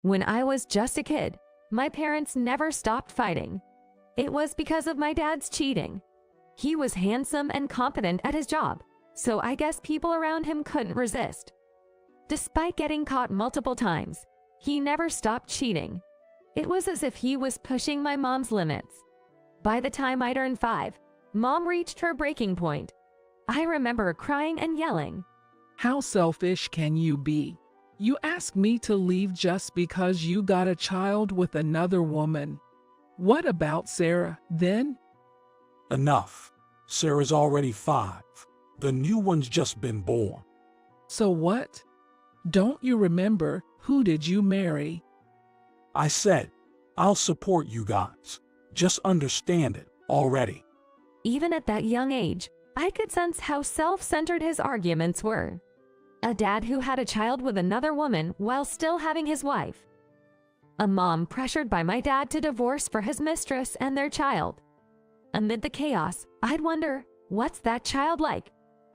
When I was just a kid, my parents never stopped fighting. It was because of my dad's cheating. He was handsome and competent at his job, so I guess people around him couldn't resist. Despite getting caught multiple times, he never stopped cheating. It was as if he was pushing my mom's limits. By the time I turned 5, Mom reached her breaking point. I remember crying and yelling. How selfish can you be? You asked me to leave just because you got a child with another woman. What about Sarah, then? Enough. Sarah's already 5. The new one's just been born. So what? Don't you remember who did you marry? I said, I'll support you guys. Just understand it already. Even at that young age, I could sense how self-centered his arguments were. A dad who had a child with another woman while still having his wife. A mom pressured by my dad to divorce for his mistress and their child. Amid the chaos, I'd wonder, what's that child like?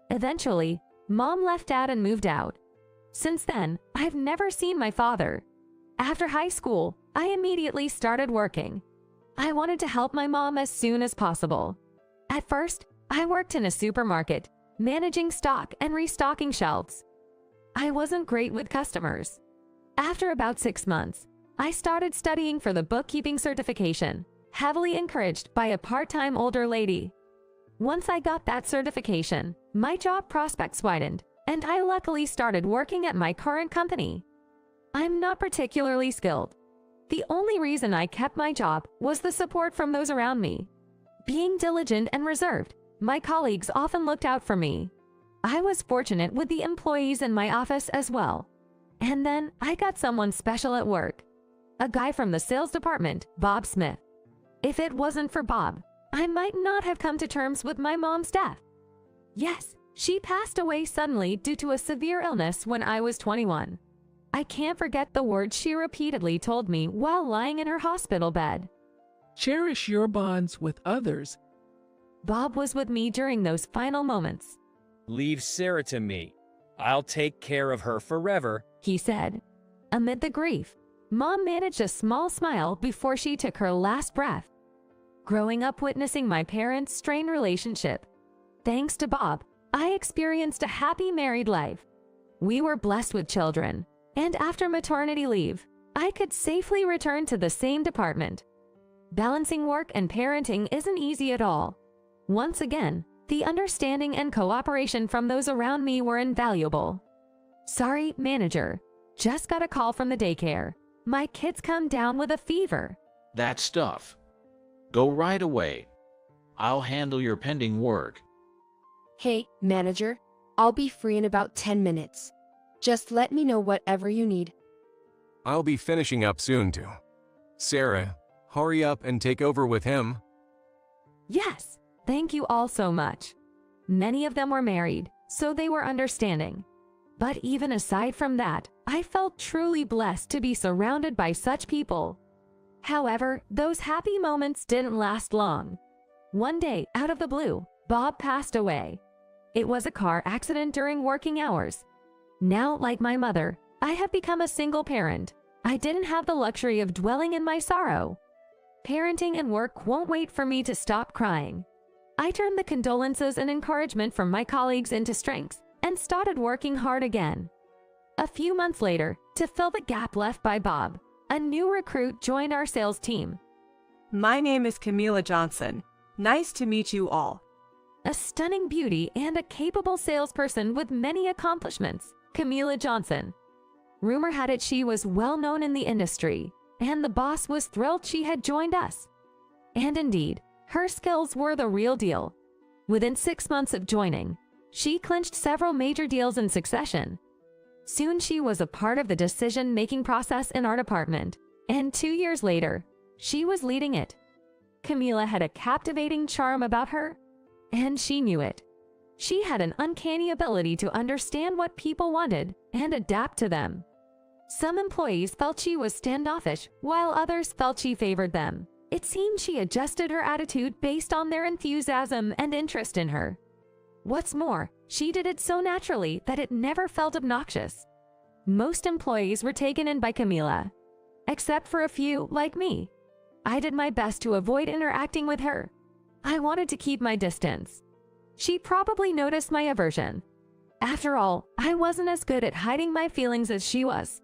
Eventually, Mom left Dad and moved out. Since then, I've never seen my father. After high school, I immediately started working. I wanted to help my mom as soon as possible. At first, I worked in a supermarket, managing stock and restocking shelves. I wasn't great with customers. After about 6 months, I started studying for the bookkeeping certification, heavily encouraged by a part-time older lady. Once I got that certification, my job prospects widened, and I luckily started working at my current company. I'm not particularly skilled. The only reason I kept my job was the support from those around me. Being diligent and reserved, my colleagues often looked out for me. I was fortunate with the employees in my office as well. And then I got someone special at work. A guy from the sales department, Bob Smith. If it wasn't for Bob, I might not have come to terms with my mom's death. Yes, she passed away suddenly due to a severe illness when I was 21. I can't forget the words she repeatedly told me while lying in her hospital bed. Cherish your bonds with others. Bob was with me during those final moments. Leave Sarah to me. I'll take care of her forever, he said. Amid the grief, Mom managed a small smile before she took her last breath. Growing up witnessing my parents' strained relationship, thanks to Bob, I experienced a happy married life. We were blessed with children, and after maternity leave, I could safely return to the same department. Balancing work and parenting isn't easy at all. Once again, the understanding and cooperation from those around me were invaluable. Sorry, manager. Just got a call from the daycare. My kids come down with a fever. That stuff. Go right away. I'll handle your pending work. Hey, manager. I'll be free in about 10 minutes. Just let me know whatever you need. I'll be finishing up soon too. Sarah, hurry up and take over with him. Yes, thank you all so much. Many of them were married, so they were understanding. But even aside from that, I felt truly blessed to be surrounded by such people. However, those happy moments didn't last long. One day, out of the blue, Bob passed away. It was a car accident during working hours. Now, like my mother, I have become a single parent. I didn't have the luxury of dwelling in my sorrow. Parenting and work won't wait for me to stop crying. I turned the condolences and encouragement from my colleagues into strength and started working hard again. A few months later, to fill the gap left by Bob, a new recruit joined our sales team. My name is Camila Johnson. Nice to meet you all. A stunning beauty and a capable salesperson with many accomplishments, Camila Johnson. Rumor had it she was well known in the industry, and the boss was thrilled she had joined us. And indeed, her skills were the real deal. Within 6 months of joining, she clinched several major deals in succession. Soon she was a part of the decision-making process in our department, and 2 years later, she was leading it. Camila had a captivating charm about her, and she knew it. She had an uncanny ability to understand what people wanted and adapt to them. Some employees felt she was standoffish, while others felt she favored them. It seemed she adjusted her attitude based on their enthusiasm and interest in her. What's more, she did it so naturally that it never felt obnoxious. Most employees were taken in by Camila. except for a few like me. I did my best to avoid interacting with her. I wanted to keep my distance. She probably noticed my aversion. After all, I wasn't as good at hiding my feelings as she was.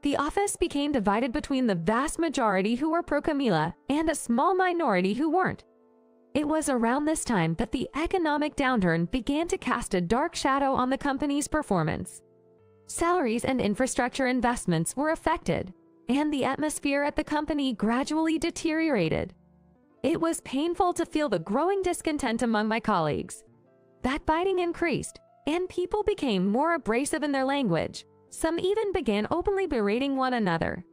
The office became divided between the vast majority who were pro-Camila and a small minority who weren't. It was around this time that the economic downturn began to cast a dark shadow on the company's performance. Salaries and infrastructure investments were affected, and the atmosphere at the company gradually deteriorated. It was painful to feel the growing discontent among my colleagues. Backbiting increased, and people became more abrasive in their language. Some even began openly berating one another.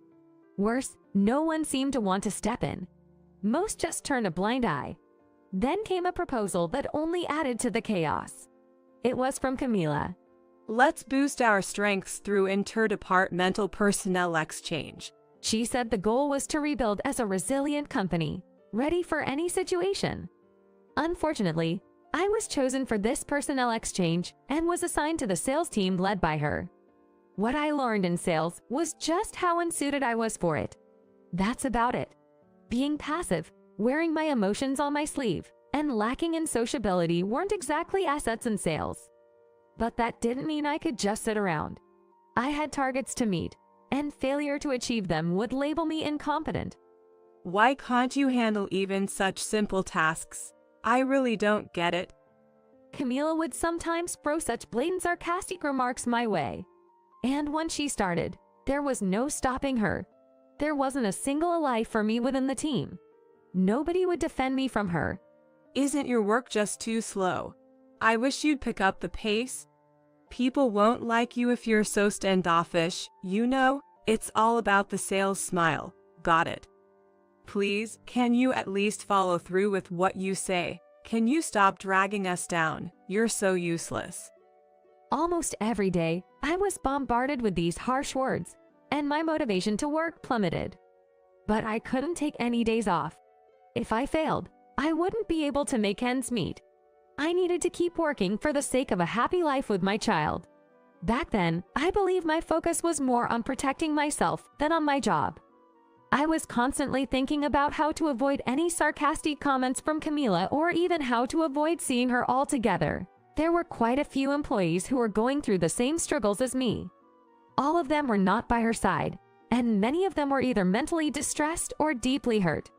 Worse, no one seemed to want to step in. Most just turned a blind eye. Then came a proposal that only added to the chaos. It was from Camila. Let's boost our strengths through interdepartmental personnel exchange. She said the goal was to rebuild as a resilient company, ready for any situation. Unfortunately, I was chosen for this personnel exchange and was assigned to the sales team led by her. What I learned in sales was just how unsuited I was for it. That's about it. Being passive, wearing my emotions on my sleeve, and lacking in sociability weren't exactly assets in sales. But that didn't mean I could just sit around. I had targets to meet, and failure to achieve them would label me incompetent. Why can't you handle even such simple tasks? I really don't get it. Camila would sometimes throw such blatant sarcastic remarks my way. And once she started, there was no stopping her. There wasn't a single ally for me within the team. Nobody would defend me from her. Isn't your work just too slow? I wish you'd pick up the pace. People won't like you if you're so standoffish, you know? It's all about the sales smile. Got it. Please, can you at least follow through with what you say? Can you stop dragging us down? You're so useless. Almost every day, I was bombarded with these harsh words, and my motivation to work plummeted. But I couldn't take any days off. If I failed, I wouldn't be able to make ends meet. I needed to keep working for the sake of a happy life with my child. Back then, I believe my focus was more on protecting myself than on my job. I was constantly thinking about how to avoid any sarcastic comments from Camila or even how to avoid seeing her altogether. There were quite a few employees who were going through the same struggles as me. All of them were not by her side, and many of them were either mentally distressed or deeply hurt.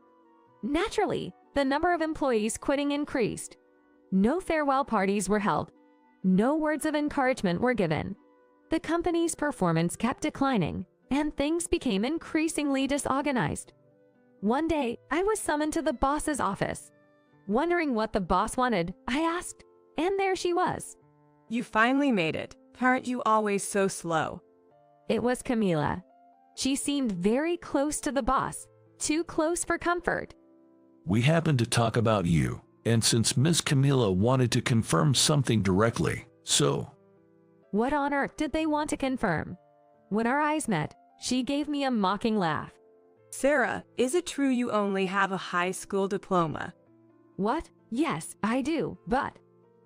Naturally, the number of employees quitting increased. No farewell parties were held. No words of encouragement were given. The company's performance kept declining, and things became increasingly disorganized. One day, I was summoned to the boss's office. Wondering what the boss wanted, I asked, and there she was. You finally made it. Aren't you always so slow? It was Camila. She seemed very close to the boss, too close for comfort. We happened to talk about you, and since Miss Camila wanted to confirm something directly, so... What on earth did they want to confirm? When our eyes met, she gave me a mocking laugh. Sarah, is it true you only have a high school diploma? What? Yes, I do, but...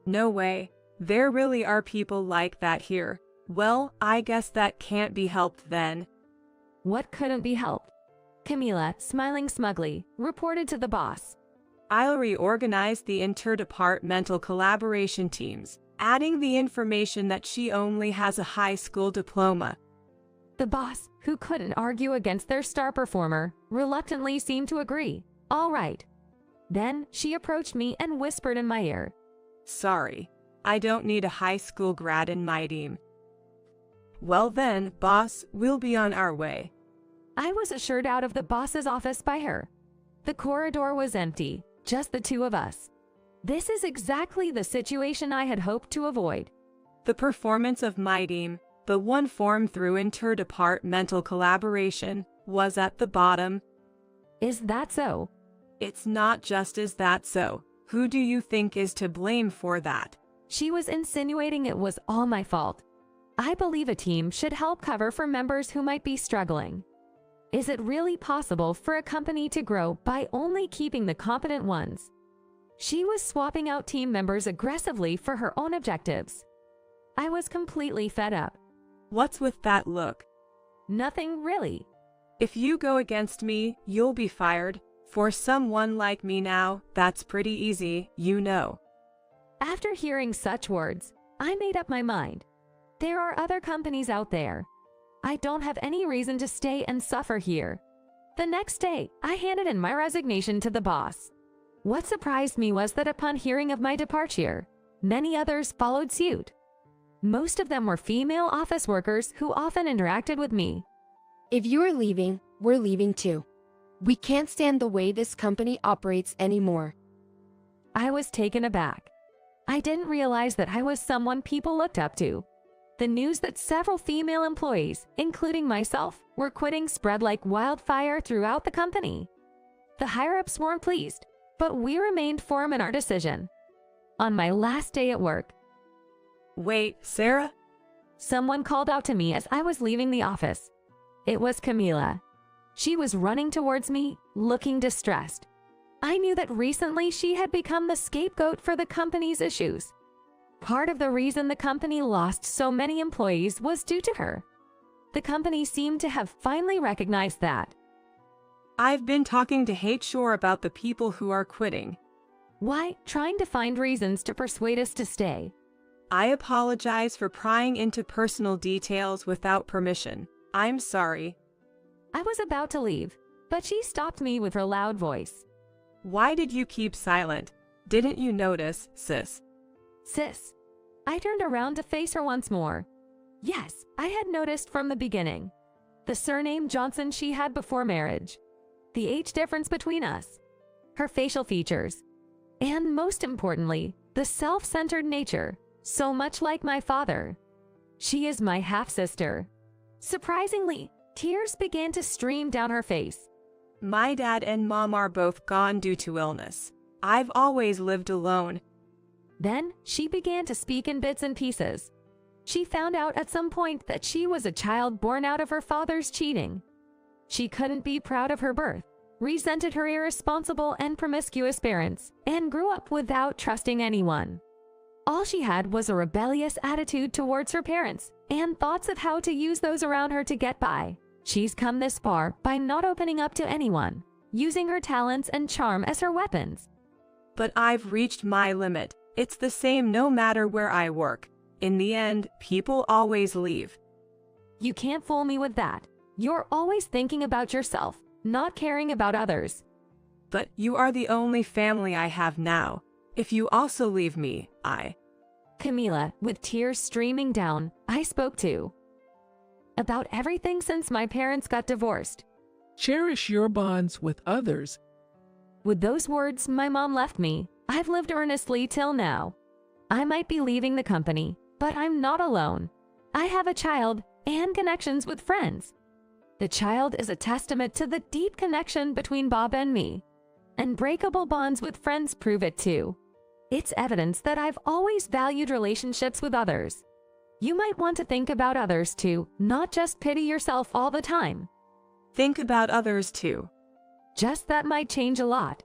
No way. There really are people like that here. Well, I guess that can't be helped then. What couldn't be helped? Camila, smiling smugly, reported to the boss. I'll reorganize the interdepartmental collaboration teams, adding the information that she only has a high school diploma. The boss, who couldn't argue against their star performer, reluctantly seemed to agree. All right. Then she approached me and whispered in my ear. Sorry, I don't need a high school grad in my team. Well then, boss, we'll be on our way. I was ushered out of the boss's office by her. The corridor was empty, just the two of us. This is exactly the situation I had hoped to avoid. The performance of my team, the one formed through interdepartmental collaboration, was at the bottom. Is that so? It's not just is that so. Who do you think is to blame for that? She was insinuating it was all my fault. I believe a team should help cover for members who might be struggling. Is it really possible for a company to grow by only keeping the competent ones? She was swapping out team members aggressively for her own objectives. I was completely fed up. What's with that look? Nothing really. If you go against me, you'll be fired. For someone like me now, that's pretty easy, you know. After hearing such words, I made up my mind. There are other companies out there. I don't have any reason to stay and suffer here. The next day, I handed in my resignation to the boss. What surprised me was that upon hearing of my departure, many others followed suit. Most of them were female office workers who often interacted with me. If you are leaving, we're leaving too. We can't stand the way this company operates anymore. I was taken aback. I didn't realize that I was someone people looked up to. The news that several female employees, including myself, were quitting spread like wildfire throughout the company. The higher-ups weren't pleased, but we remained firm in our decision. On my last day at work, Wait, Sarah? someone called out to me as I was leaving the office. It was Camila. She was running towards me, looking distressed. I knew that recently she had become the scapegoat for the company's issues. Part of the reason the company lost so many employees was due to her. The company seemed to have finally recognized that. I've been talking to HR about the people who are quitting. Why, trying to find reasons to persuade us to stay. I apologize for prying into personal details without permission. I'm sorry. I was about to leave, but she stopped me with her loud voice. Why did you keep silent? Didn't you notice, sis? Sis. I turned around to face her once more. Yes, I had noticed from the beginning. The surname Johnson she had before marriage. The age difference between us. Her facial features. And most importantly, the self-centered nature, so much like my father. She is my half-sister. Surprisingly, tears began to stream down her face. My dad and mom are both gone due to illness. I've always lived alone. Then, she began to speak in bits and pieces. She found out at some point that she was a child born out of her father's cheating. She couldn't be proud of her birth, resented her irresponsible and promiscuous parents, and grew up without trusting anyone. All she had was a rebellious attitude towards her parents and thoughts of how to use those around her to get by. She's come this far by not opening up to anyone, using her talents and charm as her weapons. But I've reached my limit. It's the same no matter where I work. In the end, people always leave. You can't fool me with that. You're always thinking about yourself, not caring about others. But you are the only family I have now. If you also leave me, Camila, with tears streaming down, I spoke to. About everything since my parents got divorced. Cherish your bonds with others. With those words, my mom left me. I've lived earnestly till now. I might be leaving the company, but I'm not alone. I have a child and connections with friends. The child is a testament to the deep connection between Bob and me. Unbreakable bonds with friends prove it too. It's evidence that I've always valued relationships with others. You might want to think about others too, not just pity yourself all the time. think about others too. Just that might change a lot.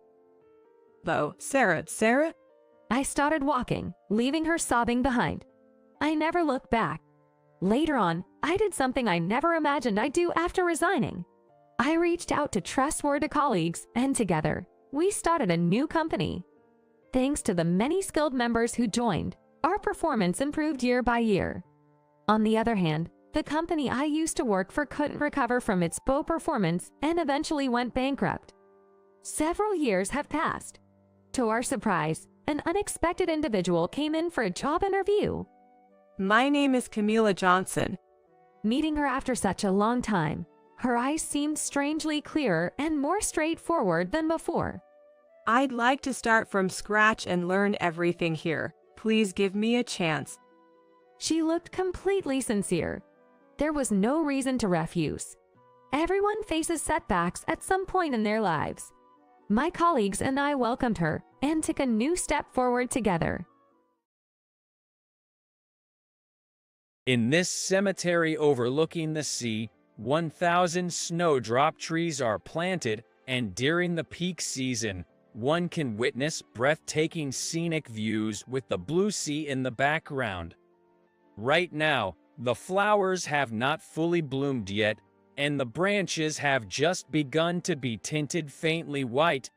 Though, Sarah. I started walking, leaving her sobbing behind. I never looked back. Later on, I did something I never imagined I'd do after resigning. I reached out to trustworthy colleagues, and together, we started a new company. Thanks to the many skilled members who joined, our performance improved year by year. On the other hand, the company I used to work for couldn't recover from its poor performance and eventually went bankrupt. Several years have passed. To our surprise, an unexpected individual came in for a job interview. My name is Camila Johnson. Meeting her after such a long time, her eyes seemed strangely clearer and more straightforward than before. I'd like to start from scratch and learn everything here. Please give me a chance. She looked completely sincere. There was no reason to refuse. Everyone faces setbacks at some point in their lives. My colleagues and I welcomed her and took a new step forward together. In this cemetery overlooking the sea, 1,000 snowdrop trees are planted, and during the peak season, one can witness breathtaking scenic views with the blue sea in the background. Right now, the flowers have not fully bloomed yet, and the branches have just begun to be tinted faintly white.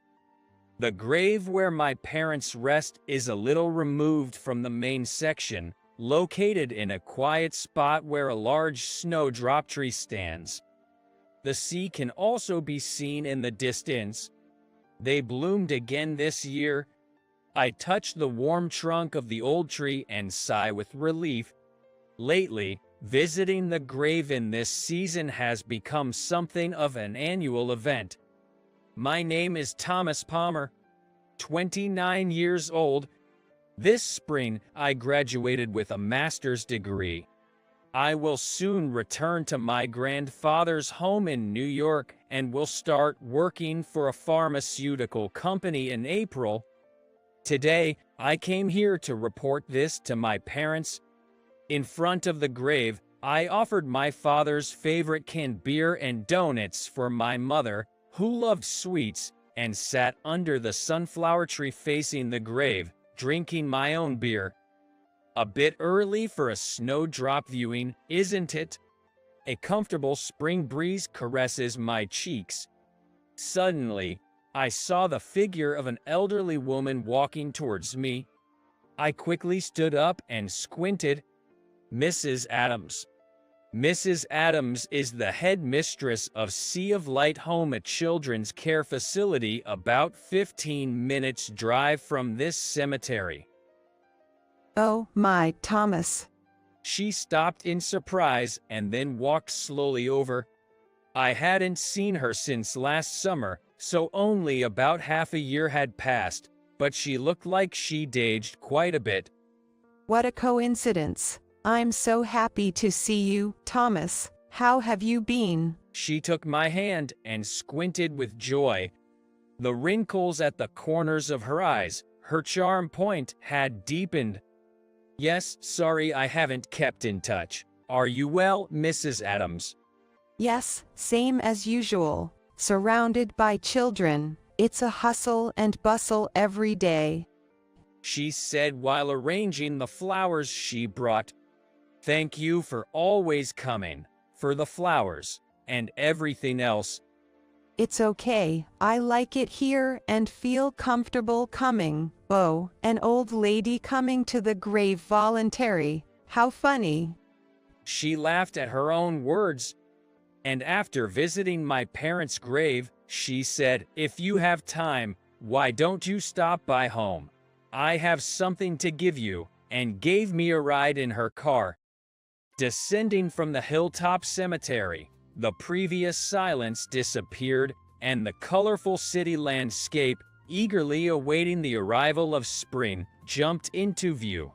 The grave where my parents rest is a little removed from the main section, located in a quiet spot where a large snowdrop tree stands. The sea can also be seen in the distance. They bloomed again this year. I touch the warm trunk of the old tree and sigh with relief. Lately, visiting the grave in this season has become something of an annual event. My name is Thomas Palmer, 29 years old. This spring, I graduated with a master's degree. I will soon return to my grandfather's home in New York and will start working for a pharmaceutical company in April. Today, I came here to report this to my parents. In front of the grave, I offered my father's favorite canned beer and donuts for my mother, who loved sweets, and sat under the sunflower tree facing the grave, drinking my own beer. A bit early for a snowdrop viewing, isn't it? A comfortable spring breeze caresses my cheeks. Suddenly, I saw the figure of an elderly woman walking towards me. I quickly stood up and squinted. Mrs. Adams. Mrs. Adams is the head mistress of Sea of Light Home, a children's care facility about 15 minutes drive from this cemetery. Oh my, Thomas. She stopped in surprise and then walked slowly over. I hadn't seen her since last summer, so only about half a year had passed, but she looked like she'd aged quite a bit. What a coincidence. I'm so happy to see you, Thomas. How have you been? She took my hand and squinted with joy. The wrinkles at the corners of her eyes, her charm point, had deepened. Yes, sorry I haven't kept in touch. Are you well, Mrs. Adams? Yes, same as usual. Surrounded by children. It's a hustle and bustle every day, she said while arranging the flowers she brought. Thank you for always coming, for the flowers, and everything else. It's okay, I like it here and feel comfortable coming. Oh, an old lady coming to the grave voluntary. How funny. She laughed at her own words. And after visiting my parents' grave, she said, if you have time, why don't you stop by home? I have something to give you, and gave me a ride in her car. Descending from the hilltop cemetery, the previous silence disappeared, and the colorful city landscape, eagerly awaiting the arrival of spring, jumped into view.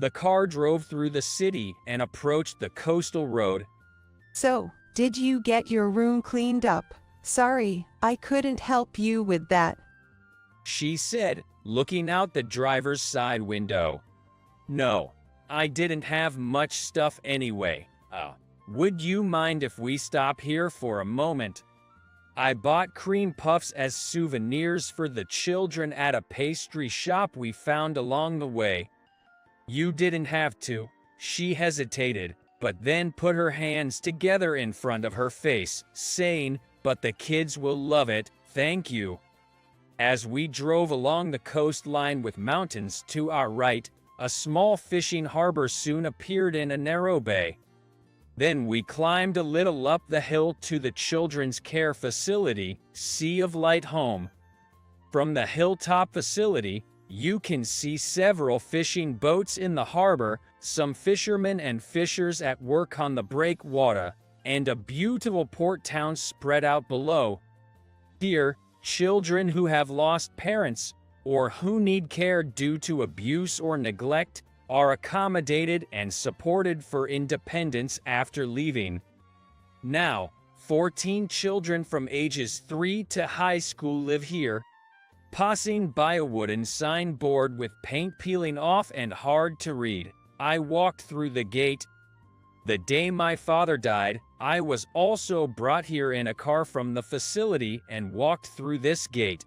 The car drove through the city and approached the coastal road. So, did you get your room cleaned up? Sorry, I couldn't help you with that, she said, looking out the driver's side window. No, I didn't have much stuff anyway. Would you mind if we stop here for a moment? I bought cream puffs as souvenirs for the children at a pastry shop we found along the way. You didn't have to. She hesitated, but then put her hands together in front of her face, saying, but the kids will love it, thank you. As we drove along the coastline with mountains to our right, a small fishing harbor soon appeared in a narrow bay. Then we climbed a little up the hill to the children's care facility, Sea of Light Home. From the hilltop facility, you can see several fishing boats in the harbor, some fishermen and fishers at work on the breakwater, and a beautiful port town spread out below. Here, children who have lost parents, or who need care due to abuse or neglect, are accommodated and supported for independence after leaving. Now, 14 children from ages 3 to high school live here. Passing by a wooden signboard with paint peeling off and hard to read, I walked through the gate. The day my father died, I was also brought here in a car from the facility and walked through this gate.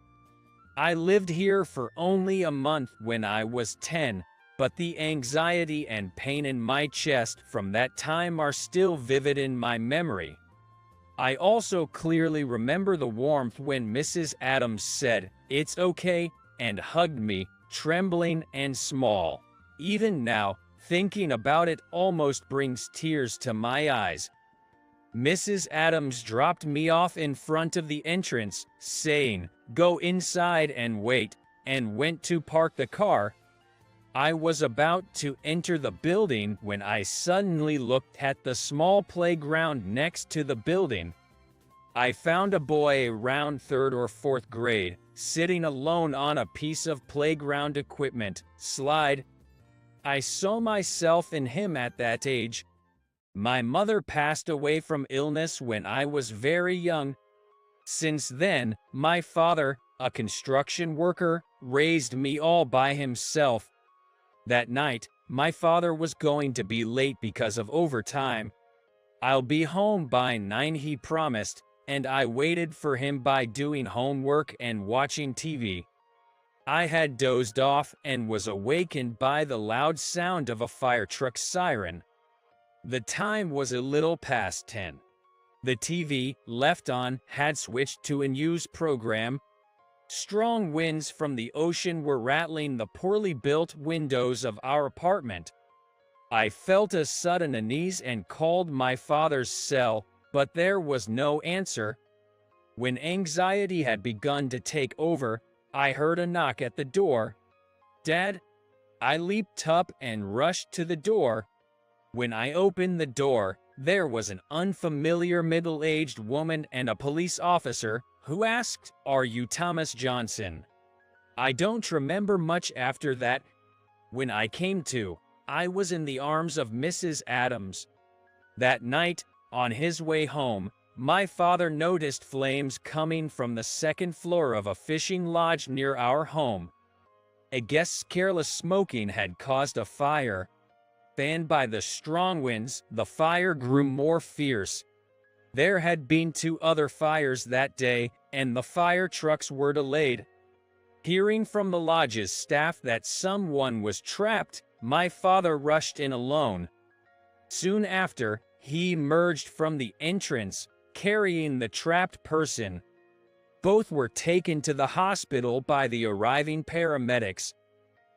I lived here for only a month when I was 10, but the anxiety and pain in my chest from that time are still vivid in my memory. I also clearly remember the warmth when Mrs. Adams said, "It's okay," and hugged me, trembling and small. Even now, thinking about it almost brings tears to my eyes. Mrs. Adams dropped me off in front of the entrance, saying, "Go inside and wait," and went to park the car. I was about to enter the building when I suddenly looked at the small playground next to the building. I found a boy around 3rd or 4th grade, sitting alone on a piece of playground equipment slide. I saw myself in him at that age. My mother passed away from illness when I was very young. Since then, my father, a construction worker, raised me all by himself. That night, my father was going to be late because of overtime. "I'll be home by 9," he promised, and I waited for him by doing homework and watching TV. I had dozed off and was awakened by the loud sound of a fire truck siren. The time was a little past 10. The TV, left on, had switched to a news program. Strong winds from the ocean were rattling the poorly built windows of our apartment. I felt a sudden unease and called my father's cell, but there was no answer. When anxiety had begun to take over, I heard a knock at the door. "Dad?" I leaped up and rushed to the door. When I opened the door, there was an unfamiliar middle-aged woman and a police officer, who asked, "Are you Thomas Johnson?" I don't remember much after that. When I came to, I was in the arms of Mrs. Adams. That night, on his way home, my father noticed flames coming from the 2nd floor of a fishing lodge near our home. A guest's careless smoking had caused a fire. Fanned by the strong winds, the fire grew more fierce. There had been 2 other fires that day, and the fire trucks were delayed. Hearing from the lodge's staff that someone was trapped, my father rushed in alone. Soon after, he emerged from the entrance, carrying the trapped person. Both were taken to the hospital by the arriving paramedics.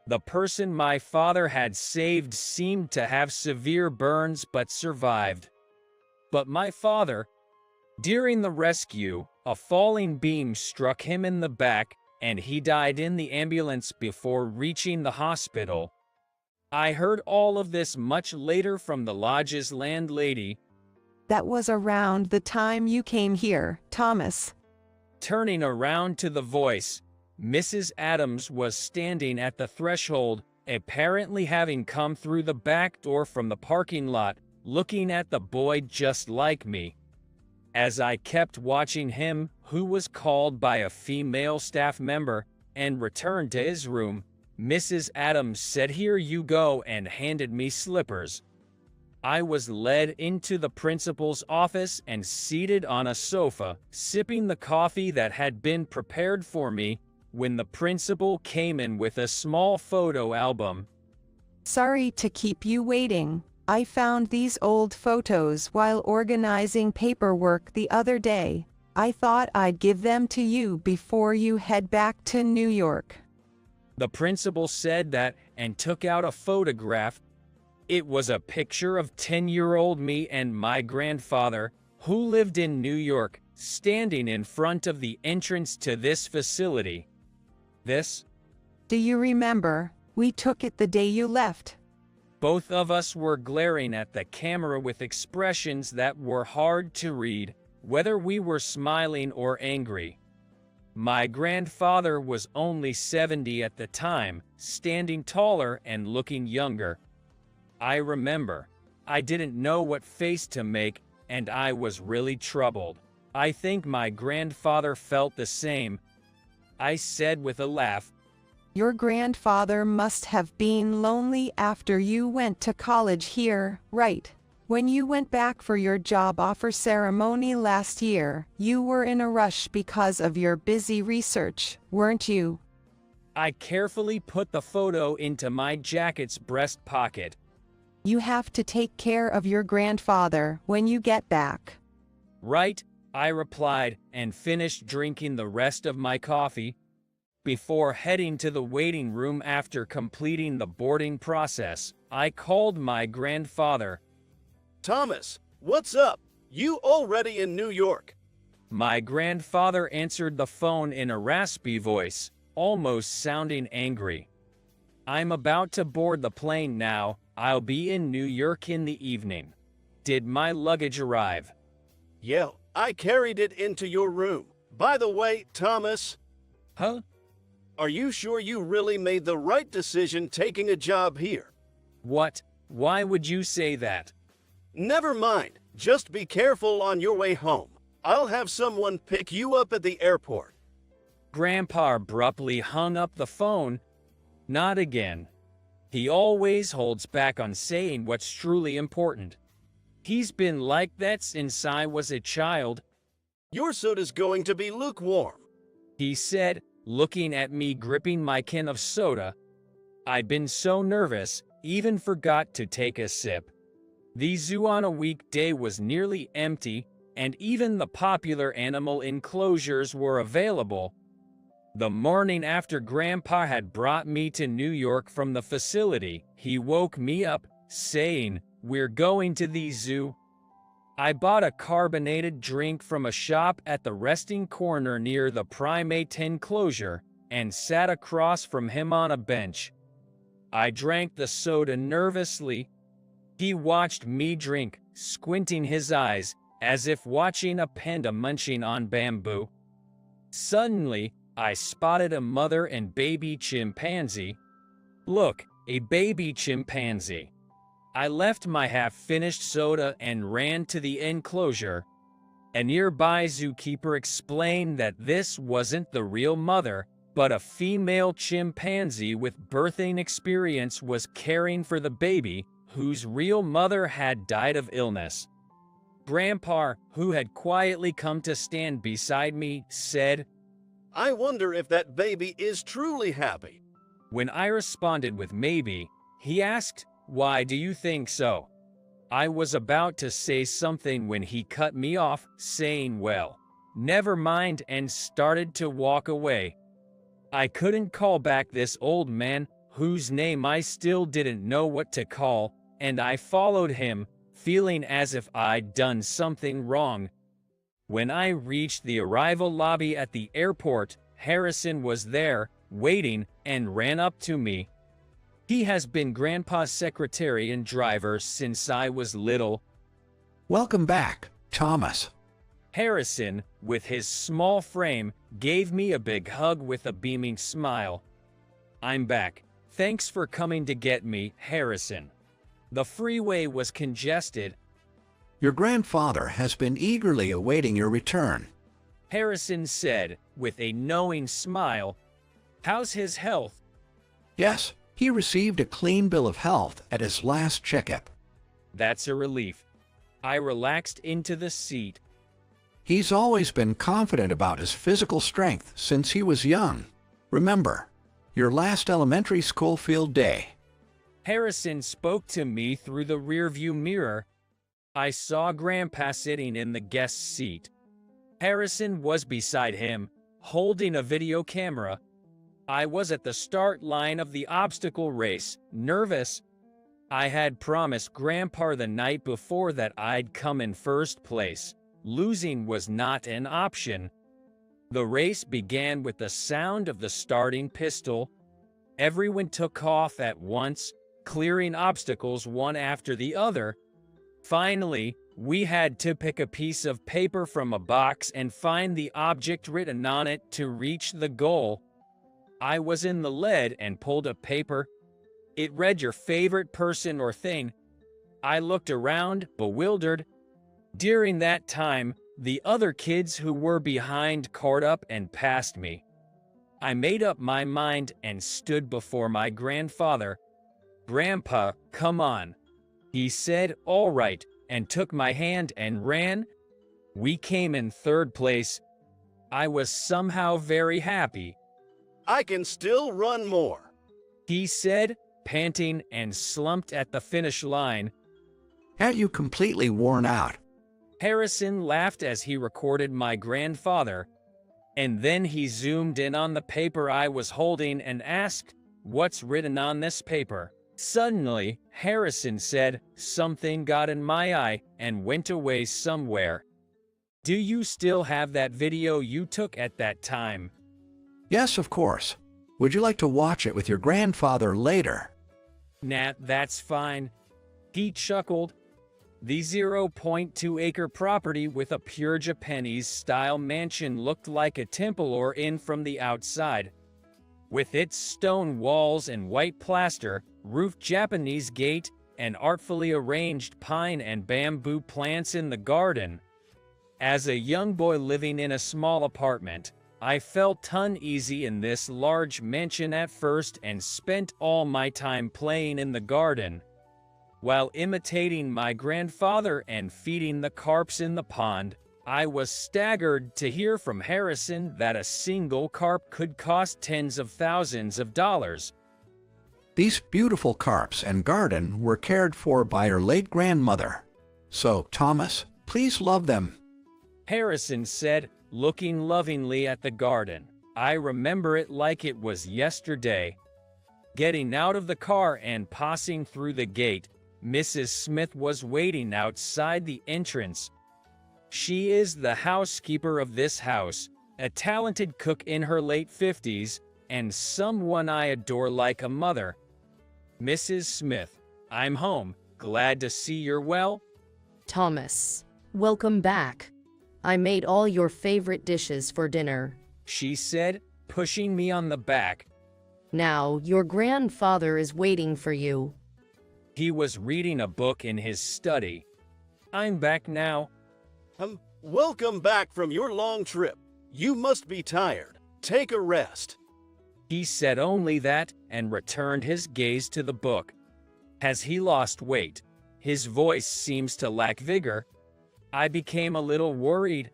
The person my father had saved seemed to have severe burns but survived. But my father, during the rescue, a falling beam struck him in the back, and he died in the ambulance before reaching the hospital. I heard all of this much later from the lodge's landlady. That was around the time you came here, Thomas. Turning around to the voice, Mrs. Adams was standing at the threshold, apparently having come through the back door from the parking lot, looking at the boy just like me. As I kept watching him, who was called by a female staff member, and returned to his room, Mrs. Adams said, "Here you go," and handed me slippers. I was led into the principal's office and seated on a sofa, sipping the coffee that had been prepared for me, when the principal came in with a small photo album. Sorry to keep you waiting. I found these old photos while organizing paperwork the other day. I thought I'd give them to you before you head back to New York. The principal said that and took out a photograph. It was a picture of 10-year-old me and my grandfather, who lived in New York, standing in front of the entrance to this facility. This? Do you remember? We took it the day you left. Both of us were glaring at the camera with expressions that were hard to read, whether we were smiling or angry. My grandfather was only 70 at the time, standing taller and looking younger. I remember, I didn't know what face to make, and I was really troubled. I think my grandfather felt the same. I said with a laugh, Your grandfather must have been lonely after you went to college here, right? When you went back for your job offer ceremony last year, you were in a rush because of your busy research, weren't you? I carefully put the photo into my jacket's breast pocket. You have to take care of your grandfather when you get back. Right, I replied and finished drinking the rest of my coffee. Before heading to the waiting room after completing the boarding process, I called my grandfather. Thomas, what's up? You already in New York? My grandfather answered the phone in a raspy voice, almost sounding angry. I'm about to board the plane now. I'll be in New York in the evening. Did my luggage arrive? Yeah, I carried it into your room. By the way, Thomas. Huh? Are you sure you really made the right decision taking a job here? What? Why would you say that? Never mind. Just be careful on your way home. I'll have someone pick you up at the airport. Grandpa abruptly hung up the phone. Not again. He always holds back on saying what's truly important. He's been like that since I was a child. Your soda's going to be lukewarm, he said, looking at me gripping my can of soda. I'd been so nervous, even forgot to take a sip. The zoo on a weekday was nearly empty, and even the popular animal enclosures were available. The morning after Grandpa had brought me to New York from the facility, he woke me up, saying, "We're going to the zoo." I bought a carbonated drink from a shop at the resting corner near the primate enclosure, and sat across from him on a bench. I drank the soda nervously. He watched me drink, squinting his eyes, as if watching a panda munching on bamboo. Suddenly, I spotted a mother and baby chimpanzee. Look, a baby chimpanzee. I left my half-finished soda and ran to the enclosure. A nearby zookeeper explained that this wasn't the real mother, but a female chimpanzee with birthing experience was caring for the baby, whose real mother had died of illness. Grandpa, who had quietly come to stand beside me, said, "I wonder if that baby is truly happy." When I responded with maybe, he asked, "Why do you think so?" I was about to say something when he cut me off, saying, "Well, never mind," and started to walk away. I couldn't call back this old man, whose name I still didn't know what to call, and I followed him, feeling as if I'd done something wrong. When I reached the arrival lobby at the airport, Harrison was there, waiting, and ran up to me. He has been Grandpa's secretary and driver since I was little. "Welcome back, Thomas." Harrison, with his small frame, gave me a big hug with a beaming smile. "I'm back. Thanks for coming to get me, Harrison." The freeway was congested. "Your grandfather has been eagerly awaiting your return," Harrison said, with a knowing smile. "How's his health?" "Yes, he received a clean bill of health at his last checkup." That's a relief. I relaxed into the seat. "He's always been confident about his physical strength since he was young. Remember, your last elementary school field day." Harrison spoke to me through the rearview mirror. I saw Grandpa sitting in the guest seat. Harrison was beside him, holding a video camera. I was at the start line of the obstacle race, nervous. I had promised Grandpa the night before that I'd come in first place. Losing was not an option. The race began with the sound of the starting pistol. Everyone took off at once, clearing obstacles one after the other. Finally, we had to pick a piece of paper from a box and find the object written on it to reach the goal. I was in the lead and pulled a paper. It read your favorite person or thing. I looked around, bewildered. During that time, the other kids who were behind caught up and passed me. I made up my mind and stood before my grandfather. "Grandpa, come on." He said, "All right," and took my hand and ran. We came in third place. I was somehow very happy. "I can still run more," he said, panting, and slumped at the finish line. "Aren't you completely worn out?" Harrison laughed as he recorded my grandfather, and then he zoomed in on the paper I was holding and asked, "What's written on this paper?" Suddenly, Harrison said, "Something got in my eye," and went away somewhere. Do you still have that video you took at that time? Yes, of course. Would you like to watch it with your grandfather later? Nah, that's fine. He chuckled. The 0.2-acre property with a pure Japanese-style mansion looked like a temple or inn from the outside. With its stone walls and white plaster, roofed Japanese gate, and artfully arranged pine and bamboo plants in the garden. As a young boy living in a small apartment, I felt uneasy in this large mansion at first and spent all my time playing in the garden, while imitating my grandfather and feeding the carps in the pond. I was staggered to hear from Harrison that a single carp could cost tens of thousands of dollars. These beautiful carps and garden were cared for by her late grandmother. So, Thomas, please love them. Harrison said, looking lovingly at the garden. I remember it like it was yesterday. Getting out of the car and passing through the gate, Mrs. Smith was waiting outside the entrance. She is the housekeeper of this house, a talented cook in her late 50s, and someone I adore like a mother. Mrs. Smith, I'm home. Glad to see you're well. Thomas, welcome back. I made all your favorite dishes for dinner, she said, pushing me on the back. Now, your grandfather is waiting for you. He was reading a book in his study. I'm back now. Welcome back from your long trip. You must be tired. Take a rest. He said only that and returned his gaze to the book. Has he lost weight? His voice seems to lack vigor. I became a little worried.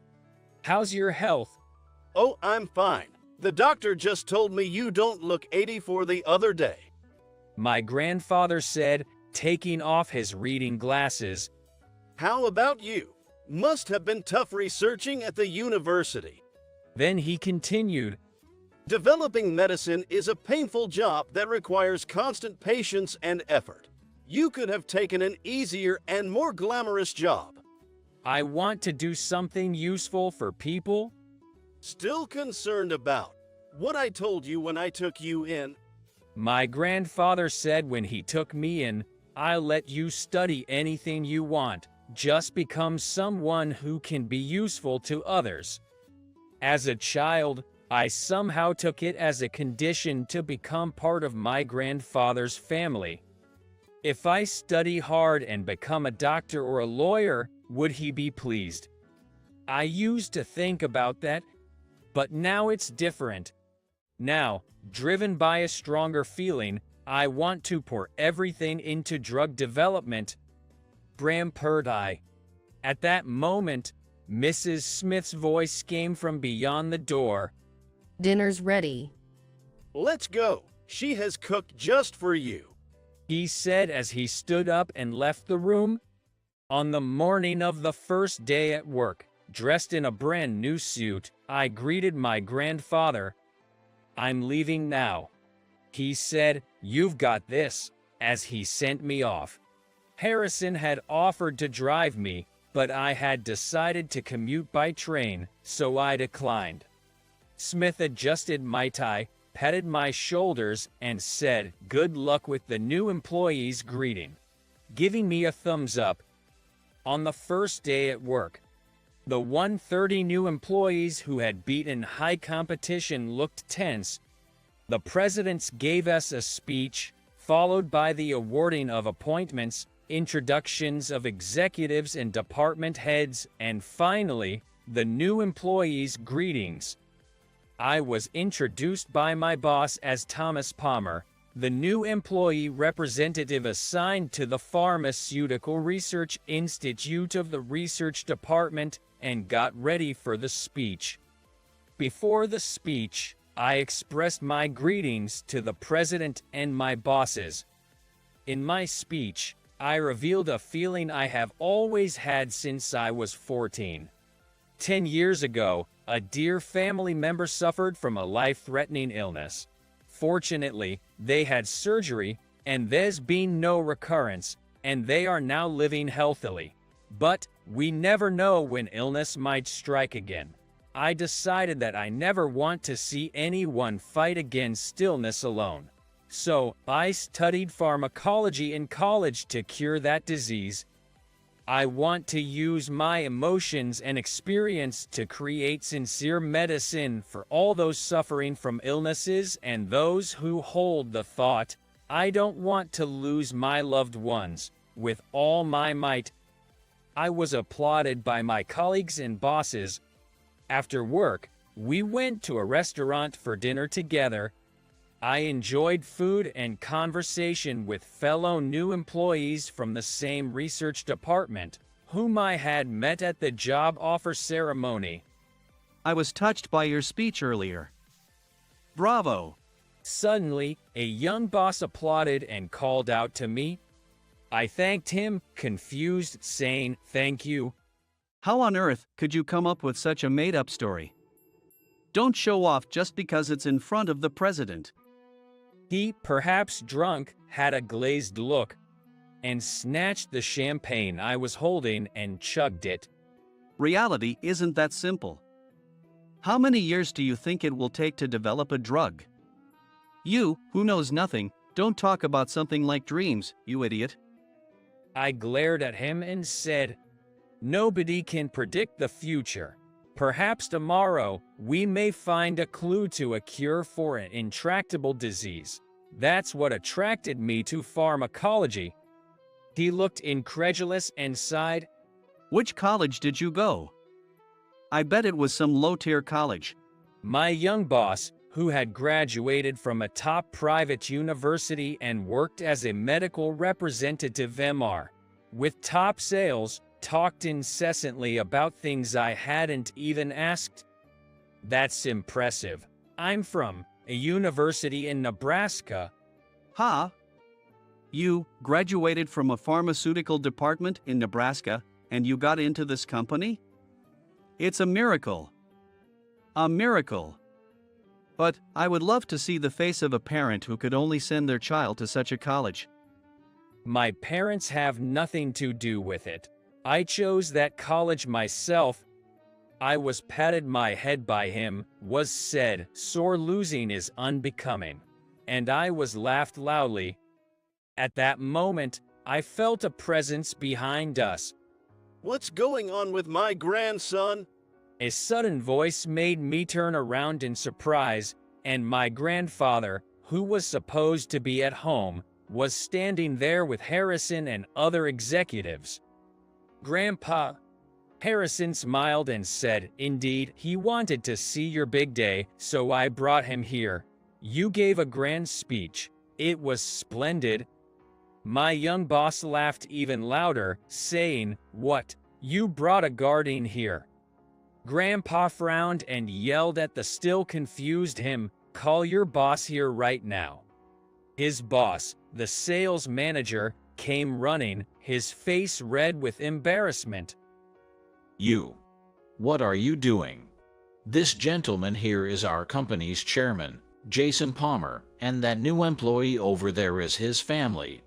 How's your health? Oh, I'm fine. The doctor just told me you don't look 84 the other day. My grandfather said, taking off his reading glasses. How about you? Must have been tough researching at the university. Then he continued. Developing medicine is a painful job that requires constant patience and effort. You could have taken an easier and more glamorous job. I want to do something useful for people. Still concerned about what I told you when I took you in? My grandfather said when he took me in, I'll let you study anything you want. Just become someone who can be useful to others. As a child, I somehow took it as a condition to become part of my grandfather's family. If I study hard and become a doctor or a lawyer, would he be pleased? I used to think about that, but now it's different. Now, driven by a stronger feeling, I want to pour everything into drug development. Bram Purdy. At that moment, Mrs. Smith's voice came from beyond the door. Dinner's ready. Let's go. She has cooked just for you, he said as he stood up and left the room. On the morning of the first day at work, dressed in a brand new suit, I greeted my grandfather. I'm leaving now, he said. You've got this, as he sent me off. Harrison had offered to drive me, but I had decided to commute by train, so I declined. Smith adjusted my tie, patted my shoulders, and said, "Good luck with the new employee's greeting," giving me a thumbs up. On the first day at work, the 130 new employees who had beaten high competition looked tense. The presidents gave us a speech, followed by the awarding of appointments, introductions of executives and department heads, and finally, the new employees' greetings. I was introduced by my boss as Thomas Palmer, the new employee representative assigned to the Pharmaceutical Research Institute of the Research Department, and got ready for the speech. Before the speech, I expressed my greetings to the president and my bosses. In my speech, I revealed a feeling I have always had since I was 14. 10 years ago, a dear family member suffered from a life-threatening illness. Fortunately, they had surgery, and there's been no recurrence, and they are now living healthily. But we never know when illness might strike again. I decided that I never want to see anyone fight against illness alone. So, I studied pharmacology in college to cure that disease. I want to use my emotions and experience to create sincere medicine for all those suffering from illnesses and those who hold the thought, I don't want to lose my loved ones, with all my might. I was applauded by my colleagues and bosses. After work, we went to a restaurant for dinner together. I enjoyed food and conversation with fellow new employees from the same research department, whom I had met at the job offer ceremony. I was touched by your speech earlier. Bravo! Suddenly, a young boss applauded and called out to me. I thanked him, confused, saying, "Thank you." How on earth could you come up with such a made-up story? Don't show off just because it's in front of the president. He, perhaps drunk, had a glazed look, and snatched the champagne I was holding and chugged it. Reality isn't that simple. How many years do you think it will take to develop a drug? You, who knows nothing, don't talk about something like dreams, you idiot. I glared at him and said, "Nobody can predict the future. Perhaps tomorrow, we may find a clue to a cure for an intractable disease. That's what attracted me to pharmacology." He looked incredulous and sighed. Which college did you go? I bet it was some low-tier college. My young boss, who had graduated from a top private university and worked as a medical representative with top sales, talked incessantly about things I hadn't even asked. That's impressive. I'm from a university in Nebraska. Huh? You graduated from a pharmaceutical department in Nebraska, and you got into this company? It's a miracle. A miracle. But I would love to see the face of a parent who could only send their child to such a college. My parents have nothing to do with it. I chose that college myself. I was patted my head by him, was said, "Sore losing is unbecoming," and I was laughed loudly. At that moment, I felt a presence behind us. What's going on with my grandson? A sudden voice made me turn around in surprise, and my grandfather, who was supposed to be at home, was standing there with Harrison and other executives. "Grandpa." Harrison smiled and said, "Indeed, he wanted to see your big day, so I brought him here. You gave a grand speech. It was splendid." My young boss laughed even louder, saying, "What? You brought a guardian here?" Grandpa frowned and yelled at the still confused him, "Call your boss here right now." His boss, the sales manager, came running, his face red with embarrassment. You. What are you doing? This gentleman here is our company's chairman, Jason Palmer, and that new employee over there is his family.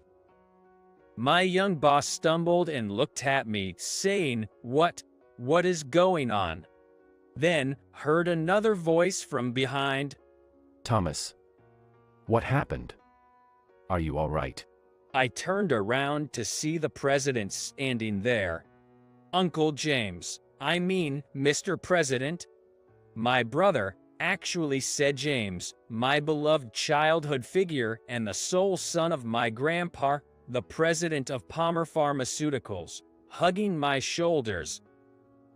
My young boss stumbled and looked at me, saying, What is going on?" Then heard another voice from behind. "Thomas, what happened? Are you all right?" I turned around to see the president standing there. "Uncle James, I mean, Mr. President." My brother actually said James, my beloved childhood figure and the sole son of my grandpa, the president of Palmer Pharmaceuticals, hugging my shoulders.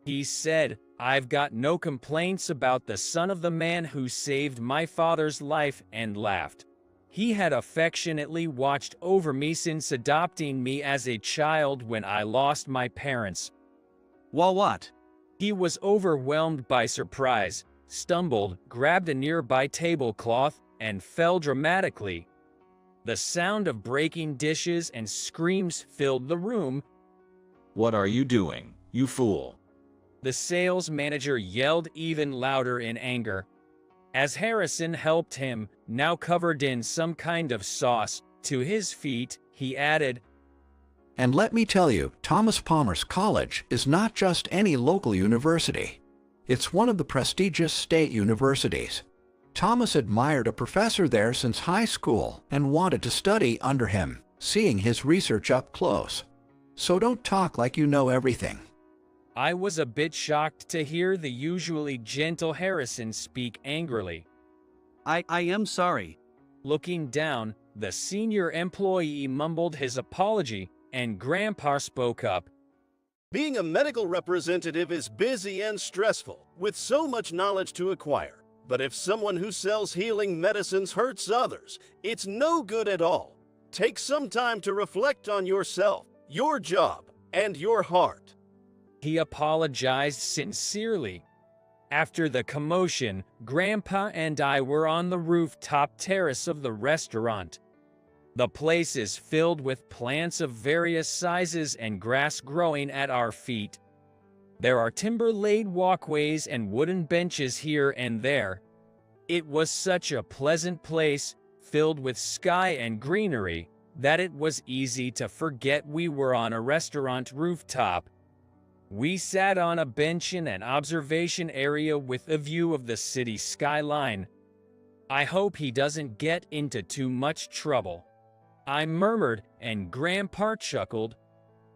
He said, "I've got no complaints about the son of the man who saved my father's life," and laughed. He had affectionately watched over me since adopting me as a child when I lost my parents. Well, what? He was overwhelmed by surprise, stumbled, grabbed a nearby tablecloth, and fell dramatically. The sound of breaking dishes and screams filled the room. What are you doing, you fool? The sales manager yelled even louder in anger. As Harrison helped him, now covered in some kind of sauce, to his feet, he added, And let me tell you, Thomas Palmer's College is not just any local university. It's one of the prestigious state universities. Thomas admired a professor there since high school and wanted to study under him, seeing his research up close. So don't talk like you know everything. I was a bit shocked to hear the usually gentle Harrison speak angrily. I am sorry. Looking down, the senior employee mumbled his apology, and Grandpa spoke up. Being a medical representative is busy and stressful, with so much knowledge to acquire. But if someone who sells healing medicines hurts others, it's no good at all. Take some time to reflect on yourself, your job, and your heart. He apologized sincerely. After the commotion, Grandpa and I were on the rooftop terrace of the restaurant. The place is filled with plants of various sizes and grass growing at our feet. There are timber-laid walkways and wooden benches here and there. It was such a pleasant place, filled with sky and greenery, that it was easy to forget we were on a restaurant rooftop. We sat on a bench in an observation area with a view of the city skyline. I hope he doesn't get into too much trouble, I murmured, and Grandpa chuckled.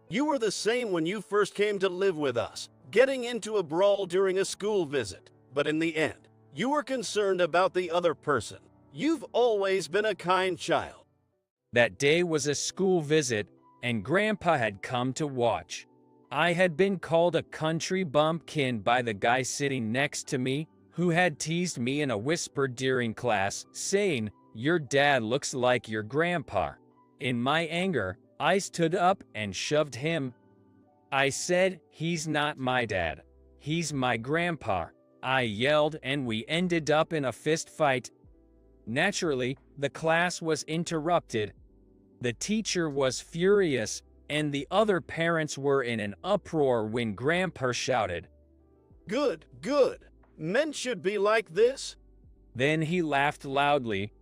You were the same when you first came to live with us, getting into a brawl during a school visit. But in the end, you were concerned about the other person. You've always been a kind child. That day was a school visit, and Grandpa had come to watch. I had been called a country bumpkin by the guy sitting next to me, who had teased me in a whisper during class, saying, "Your dad looks like your grandpa." In my anger, I stood up and shoved him. I said, "He's not my dad. He's my grandpa," I yelled, and we ended up in a fist fight. Naturally, the class was interrupted. The teacher was furious, and the other parents were in an uproar when Grandpa shouted, "Good, good. Men should be like this." Then he laughed loudly.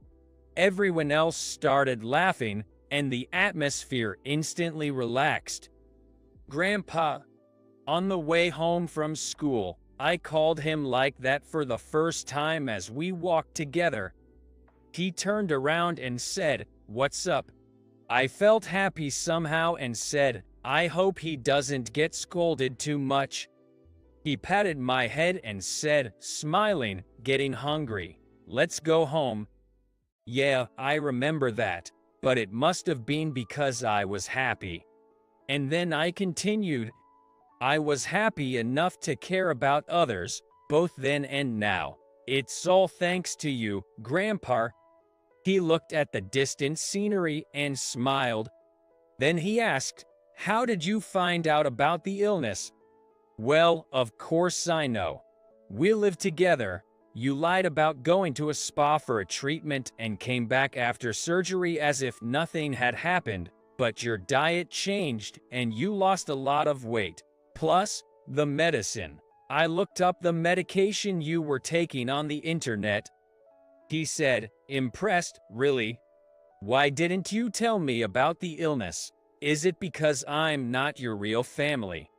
Everyone else started laughing, and the atmosphere instantly relaxed. Grandpa. On the way home from school, I called him like that for the first time as we walked together. He turned around and said, "What's up?" I felt happy somehow and said, "I hope he doesn't get scolded too much." He patted my head and said, smiling, "Getting hungry. Let's go home." Yeah, I remember that, but it must have been because I was happy. And then I continued. I was happy enough to care about others, both then and now. It's all thanks to you, Grandpa. He looked at the distant scenery and smiled. Then he asked, "How did you find out about the illness?" "Well, of course I know. We live together. You lied about going to a spa for a treatment and came back after surgery as if nothing had happened, but your diet changed and you lost a lot of weight. Plus, the medicine. I looked up the medication you were taking on the internet." He said, impressed, "Really? Why didn't you tell me about the illness? Is it because I'm not your real family?"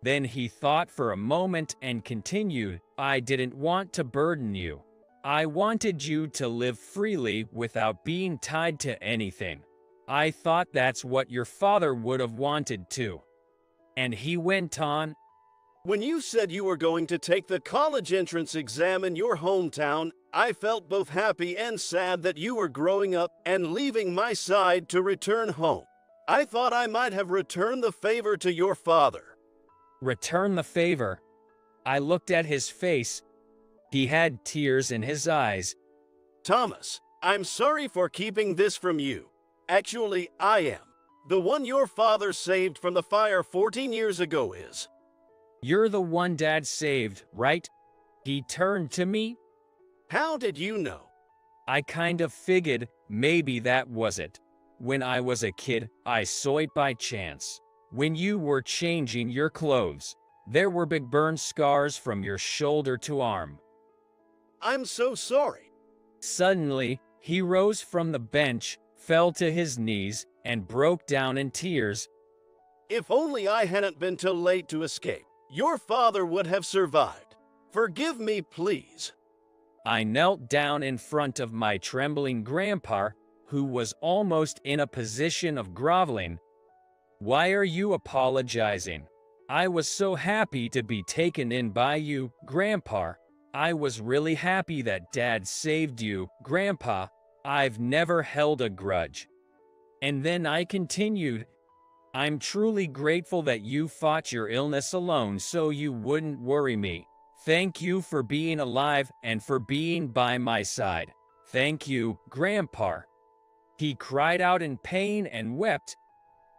Then he thought for a moment and continued, "I didn't want to burden you. I wanted you to live freely without being tied to anything. I thought that's what your father would have wanted too." And he went on, "When you said you were going to take the college entrance exam in your hometown, I felt both happy and sad that you were growing up and leaving my side to return home. I thought I might have returned the favor to your father." Return the favor? I looked at his face. He had tears in his eyes. "Thomas, I'm sorry for keeping this from you. Actually, I am. The one your father saved from the fire 14 years ago is." "You're the one Dad saved, right?" He turned to me. "How did you know?" "I kind of figured. Maybe that was it. When I was a kid, I saw it by chance. When you were changing your clothes, there were big burn scars from your shoulder to arm. I'm so sorry. Suddenly, he rose from the bench, fell to his knees, and broke down in tears. If only I hadn't been too late to escape, your father would have survived. Forgive me, please. I knelt down in front of my trembling grandpa, who was almost in a position of groveling. Why are you apologizing? I was so happy to be taken in by you, Grandpa. I was really happy that Dad saved you, Grandpa. I've never held a grudge. And then I continued, I'm truly grateful that you fought your illness alone so you wouldn't worry me. Thank you for being alive and for being by my side. Thank you, Grandpa. He cried out in pain and wept.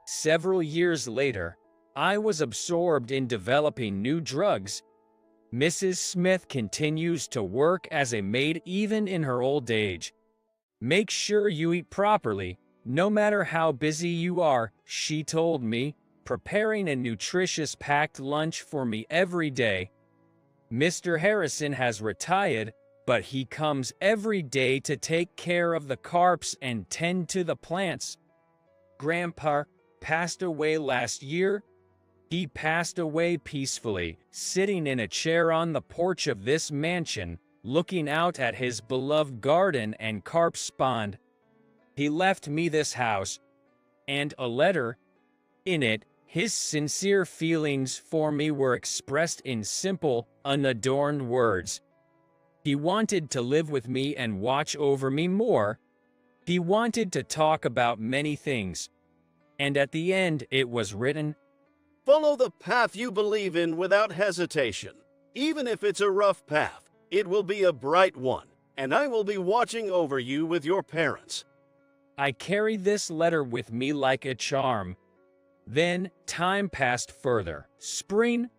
Several years later, I was absorbed in developing new drugs. Mrs. Smith continues to work as a maid even in her old age. Make sure you eat properly, no matter how busy you are, she told me, preparing a nutritious packed lunch for me every day. Mr. Harrison has retired, but he comes every day to take care of the carps and tend to the plants. Grandpa passed away last year. He passed away peacefully, sitting in a chair on the porch of this mansion, looking out at his beloved garden and carp pond. He left me this house and a letter. In it, his sincere feelings for me were expressed in simple, unadorned words. He wanted to live with me and watch over me more. He wanted to talk about many things. And at the end it was written, Follow the path you believe in without hesitation. Even if it's a rough path, it will be a bright one, and I will be watching over you with your parents. I carried this letter with me like a charm. Then, time passed further. Spring.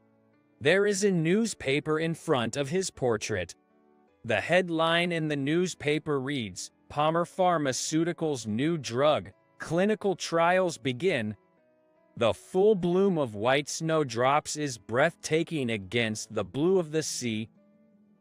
There is a newspaper in front of his portrait. The headline in the newspaper reads, Palmer Pharmaceuticals' new drug, clinical trials begin. The full bloom of white snowdrops is breathtaking against the blue of the sea.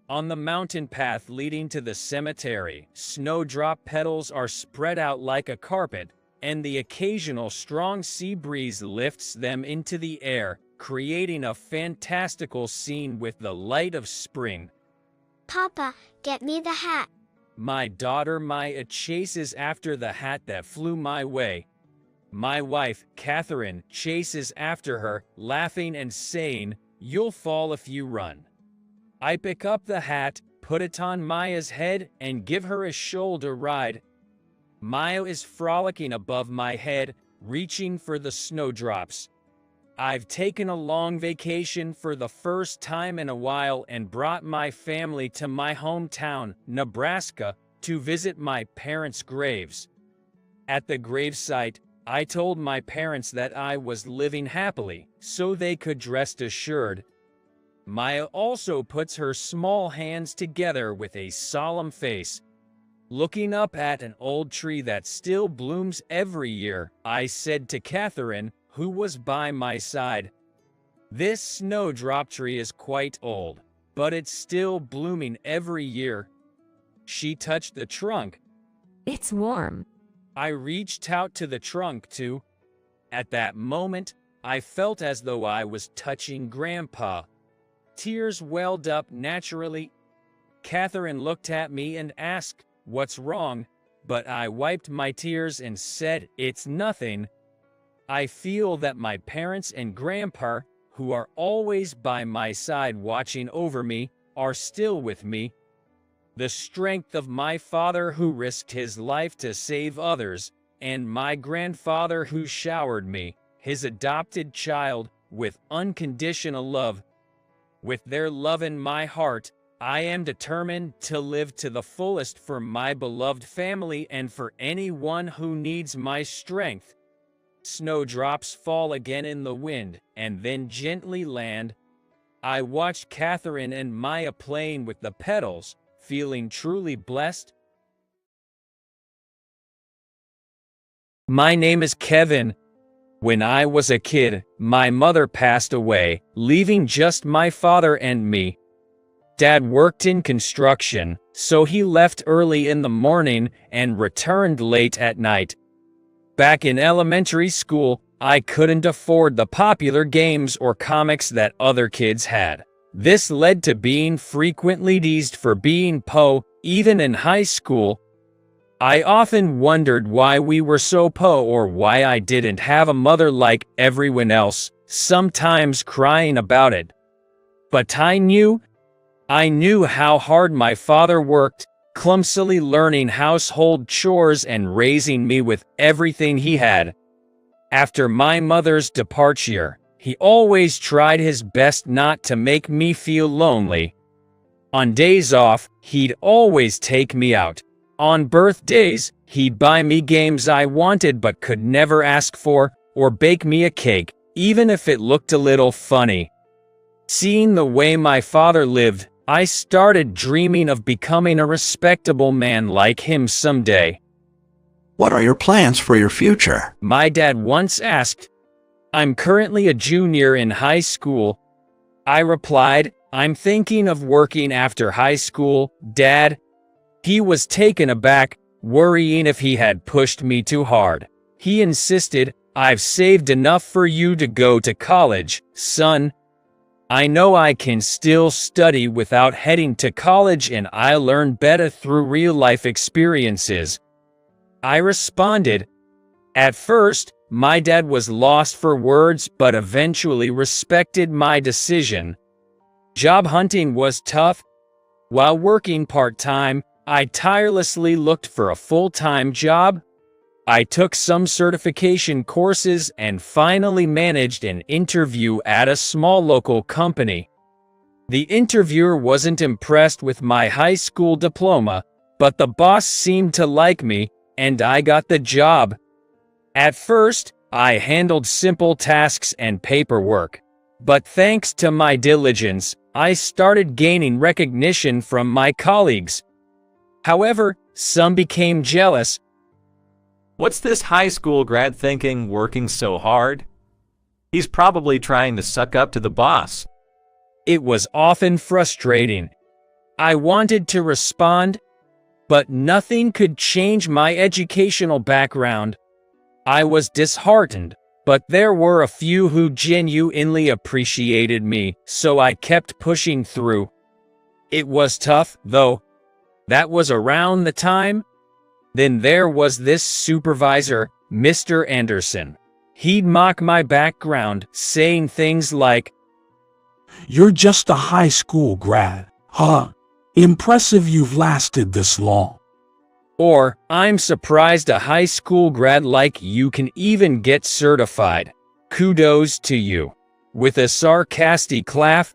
On the mountain path leading to the cemetery, snowdrop petals are spread out like a carpet, and the occasional strong sea breeze lifts them into the air, creating a fantastical scene with the light of spring. Papa, get me the hat. My daughter Maya chases after the hat that flew my way. My wife, Catherine, chases after her, laughing and saying, You'll fall if you run. I pick up the hat, put it on Maya's head, and give her a shoulder ride. Maya is frolicking above my head, reaching for the snowdrops. I've taken a long vacation for the first time in a while and brought my family to my hometown, Nebraska, to visit my parents' graves. At the gravesite, I told my parents that I was living happily, so they could rest assured. Maya also puts her small hands together with a solemn face. Looking up at an old tree that still blooms every year, I said to Catherine, who was by my side, This snowdrop tree is quite old, but it's still blooming every year. She touched the trunk. It's warm. I reached out to the trunk too. At that moment, I felt as though I was touching Grandpa. Tears welled up naturally. Catherine looked at me and asked, What's wrong? But I wiped my tears and said, It's nothing. I feel that my parents and Grandpa, who are always by my side watching over me, are still with me. The strength of my father who risked his life to save others, and my grandfather who showered me, his adopted child, with unconditional love. With their love in my heart, I am determined to live to the fullest for my beloved family and for anyone who needs my strength. Snowdrops fall again in the wind, and then gently land. I watched Catherine and Maya playing with the petals, feeling truly blessed. My name is Kevin. When I was a kid, my mother passed away, leaving just my father and me. Dad worked in construction, so he left early in the morning and returned late at night. Back in elementary school, I couldn't afford the popular games or comics that other kids had. This led to being frequently teased for being po, even in high school. I often wondered why we were so po or why I didn't have a mother like everyone else, sometimes crying about it. But I knew how hard my father worked, clumsily learning household chores and raising me with everything he had. After my mother's departure, he always tried his best not to make me feel lonely. On days off, he'd always take me out. On birthdays, he'd buy me games I wanted but could never ask for, or bake me a cake, even if it looked a little funny. Seeing the way my father lived, I started dreaming of becoming a respectable man like him someday. What are your plans for your future? My dad once asked. I'm currently a junior in high school. I replied, I'm thinking of working after high school, Dad. He was taken aback, worrying if he had pushed me too hard. He insisted, I've saved enough for you to go to college, son. I know I can still study without heading to college and I learn better through real-life experiences. I responded. At first, my dad was lost for words but eventually respected my decision. Job hunting was tough. While working part-time, I tirelessly looked for a full-time job. I took some certification courses and finally managed an interview at a small local company. The interviewer wasn't impressed with my high school diploma, but the boss seemed to like me, and I got the job. At first, I handled simple tasks and paperwork. But thanks to my diligence, I started gaining recognition from my colleagues. However, some became jealous. What's this high school grad thinking, working so hard? He's probably trying to suck up to the boss. It was often frustrating. I wanted to respond, but nothing could change my educational background. I was disheartened, but there were a few who genuinely appreciated me, so I kept pushing through. It was tough, though. That was around the time. Then there was this supervisor, Mr. Anderson. He'd mock my background, saying things like, You're just a high school grad, huh? Impressive you've lasted this long. Or, I'm surprised a high school grad like you can even get certified. Kudos to you. With a sarcastic laugh.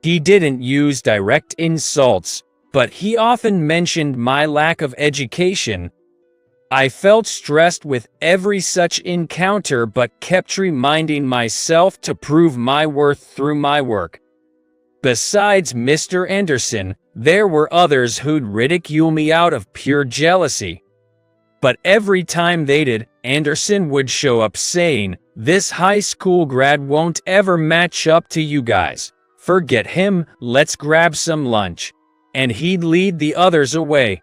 He didn't use direct insults, but he often mentioned my lack of education. I felt stressed with every such encounter but kept reminding myself to prove my worth through my work. Besides Mr. Anderson, there were others who'd ridicule me out of pure jealousy. But every time they did, Anderson would show up saying, This high school grad won't ever match up to you guys. Forget him, let's grab some lunch. And he'd lead the others away.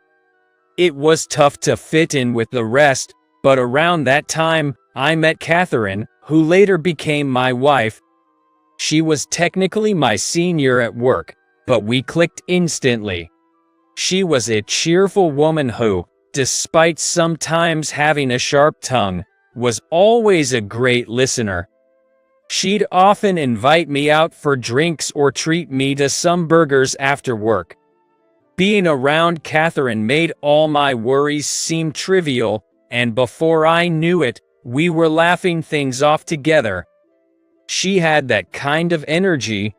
It was tough to fit in with the rest, but around that time, I met Catherine, who later became my wife. She was technically my senior at work, but we clicked instantly. She was a cheerful woman who, despite sometimes having a sharp tongue, was always a great listener. She'd often invite me out for drinks or treat me to some burgers after work. Being around Catherine made all my worries seem trivial, and before I knew it, we were laughing things off together. She had that kind of energy.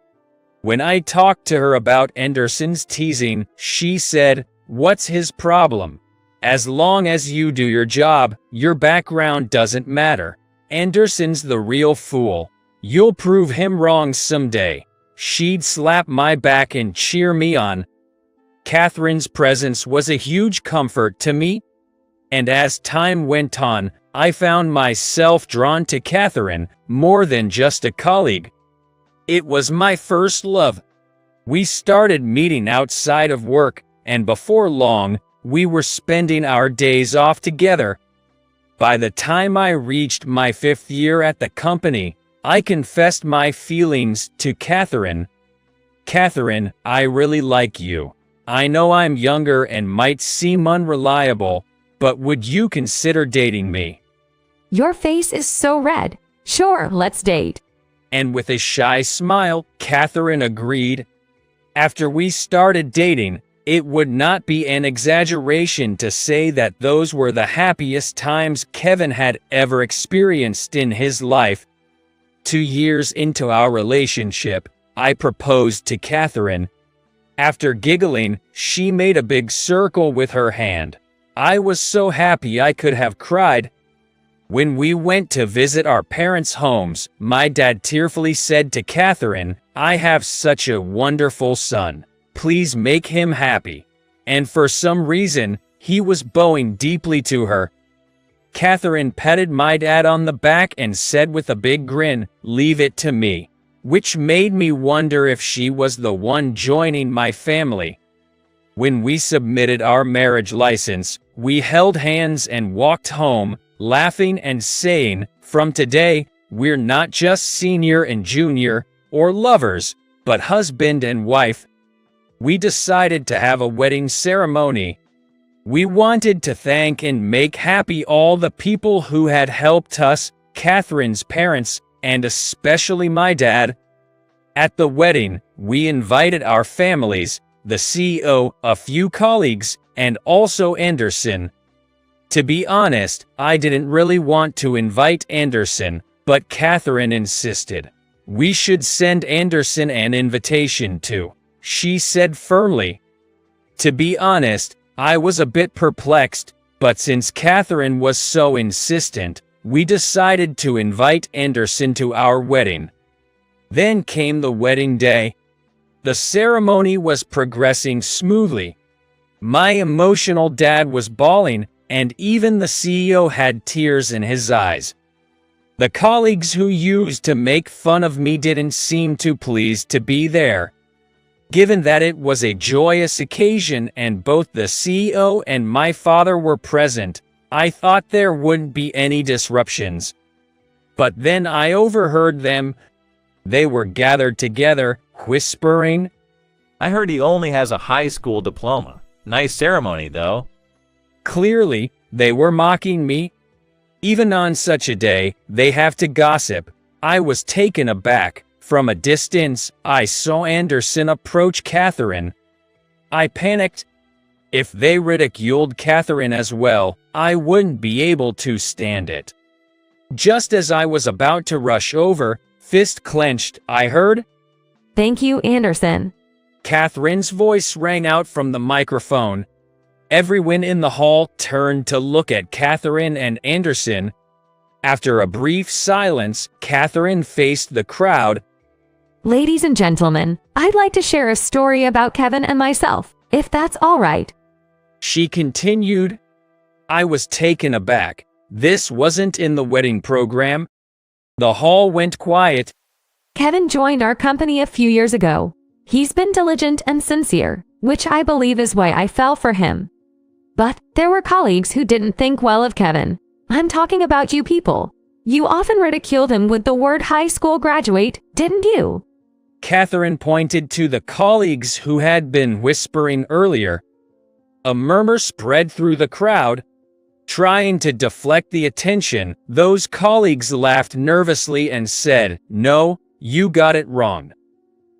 When I talked to her about Anderson's teasing, she said, What's his problem? As long as you do your job, your background doesn't matter. Anderson's the real fool. You'll prove him wrong someday. She'd slap my back and cheer me on. Catherine's presence was a huge comfort to me. And as time went on, I found myself drawn to Catherine more than just a colleague. It was my first love. We started meeting outside of work, and before long, we were spending our days off together. By the time I reached my 5th year at the company, I confessed my feelings to Catherine. Catherine, I really like you. I know I'm younger and might seem unreliable, but would you consider dating me? Your face is so red. Sure, let's date. And with a shy smile, Catherine agreed. After we started dating, it would not be an exaggeration to say that those were the happiest times Kevin had ever experienced in his life. 2 years into our relationship, I proposed to Catherine. After giggling, she made a big circle with her hand. I was so happy I could have cried. When we went to visit our parents' homes, my dad tearfully said to Catherine, "I have such a wonderful son. Please make him happy." And for some reason, he was bowing deeply to her. Catherine patted my dad on the back and said with a big grin, "Leave it to me," which made me wonder if she was the one joining my family. When we submitted our marriage license, we held hands and walked home, laughing and saying, "From today, we're not just senior and junior, or lovers, but husband and wife." We decided to have a wedding ceremony. We wanted to thank and make happy all the people who had helped us, Catherine's parents, and especially my dad. At the wedding, we invited our families, the CEO, a few colleagues, and also Anderson. To be honest, I didn't really want to invite Anderson, but Catherine insisted. We should send Anderson an invitation too, she said firmly. To be honest, I was a bit perplexed, but since Catherine was so insistent, we decided to invite Anderson to our wedding. Then came the wedding day. The ceremony was progressing smoothly. My emotional dad was bawling, and even the CEO had tears in his eyes. The colleagues who used to make fun of me didn't seem too pleased to be there. Given that it was a joyous occasion and both the CEO and my father were present, I thought there wouldn't be any disruptions. But then I overheard them. They were gathered together, whispering, "I heard he only has a high school diploma. Nice ceremony, though." Clearly, they were mocking me. Even on such a day, they have to gossip. I was taken aback. From a distance, I saw Anderson approach Catherine. I panicked. If they ridiculed Catherine as well, I wouldn't be able to stand it. Just as I was about to rush over, fist clenched, I heard, "Thank you, Anderson." Catherine's voice rang out from the microphone. Everyone in the hall turned to look at Catherine and Anderson. After a brief silence, Catherine faced the crowd. "Ladies and gentlemen, I'd like to share a story about Kevin and myself, if that's all right." She continued. I was taken aback. This wasn't in the wedding program. The hall went quiet. Kevin joined our company a few years ago. He's been diligent and sincere, which I believe is why I fell for him. But there were colleagues who didn't think well of Kevin. I'm talking about you people. You often ridiculed him with the word high school graduate, didn't you? Catherine pointed to the colleagues who had been whispering earlier. A murmur spread through the crowd. Trying to deflect the attention, those colleagues laughed nervously and said, "No, you got it wrong."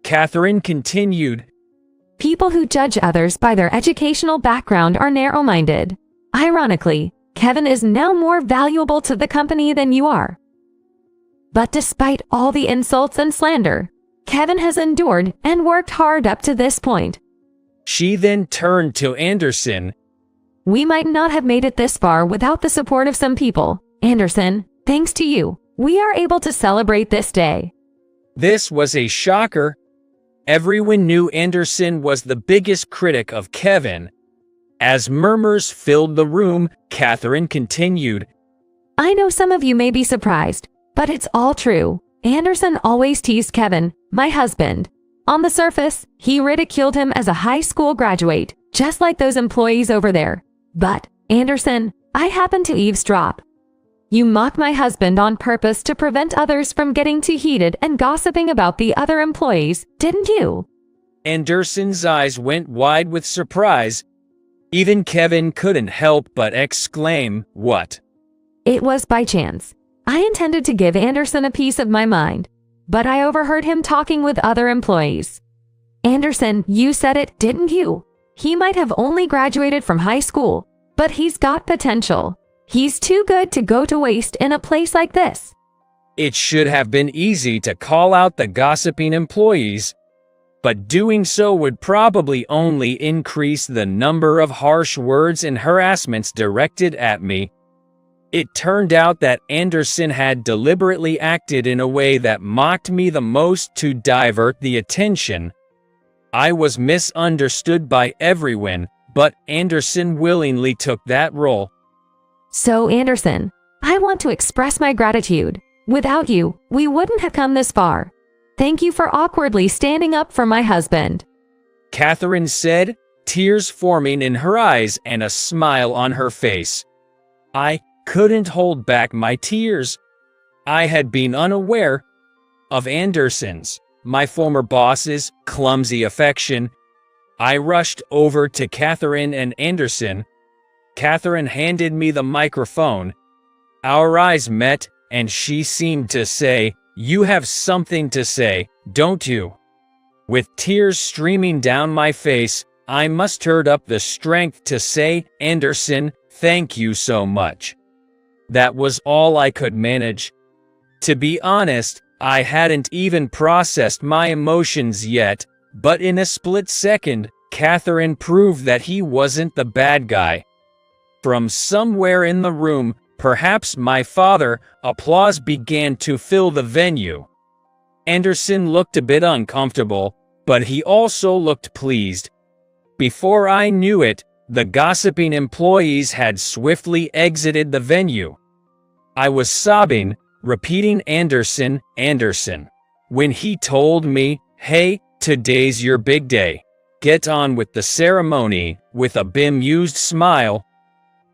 Catherine continued. People who judge others by their educational background are narrow-minded. Ironically, Kevin is now more valuable to the company than you are. But despite all the insults and slander, Kevin has endured and worked hard up to this point. She then turned to Anderson. We might not have made it this far without the support of some people. Anderson, thanks to you, we are able to celebrate this day. This was a shocker. Everyone knew Anderson was the biggest critic of Kevin. As murmurs filled the room, Catherine continued, I know some of you may be surprised, but it's all true. Anderson always teased Kevin, my husband. On the surface, he ridiculed him as a high school graduate, just like those employees over there. But, Anderson, I happened to eavesdrop. You mocked my husband on purpose to prevent others from getting too heated and gossiping about the other employees, didn't you? Anderson's eyes went wide with surprise. Even Kevin couldn't help but exclaim, "What?" It was by chance. I intended to give Anderson a piece of my mind, but I overheard him talking with other employees. Anderson, you said it, didn't you? He might have only graduated from high school, but he's got potential. He's too good to go to waste in a place like this. It should have been easy to call out the gossiping employees, but doing so would probably only increase the number of harsh words and harassments directed at me. It turned out that Anderson had deliberately acted in a way that mocked me the most to divert the attention. I was misunderstood by everyone, but Anderson willingly took that role. So, Anderson, I want to express my gratitude. Without you, we wouldn't have come this far. Thank you for awkwardly standing up for my husband. Catherine said, tears forming in her eyes and a smile on her face. I couldn't hold back my tears. I had been unaware of Anderson's, my former boss's, clumsy affection. I rushed over to Catherine and Anderson. Catherine handed me the microphone. Our eyes met, and she seemed to say, "You have something to say, don't you?" With tears streaming down my face, I mustered up the strength to say, "Anderson, thank you so much." That was all I could manage. To be honest, I hadn't even processed my emotions yet, but in a split second, Catherine proved that he wasn't the bad guy. From somewhere in the room, perhaps my father, applause began to fill the venue. Anderson looked a bit uncomfortable, but he also looked pleased. Before I knew it, the gossiping employees had swiftly exited the venue. I was sobbing, repeating Anderson, Anderson, when he told me, "Hey, today's your big day. Get on with the ceremony," with a bemused smile.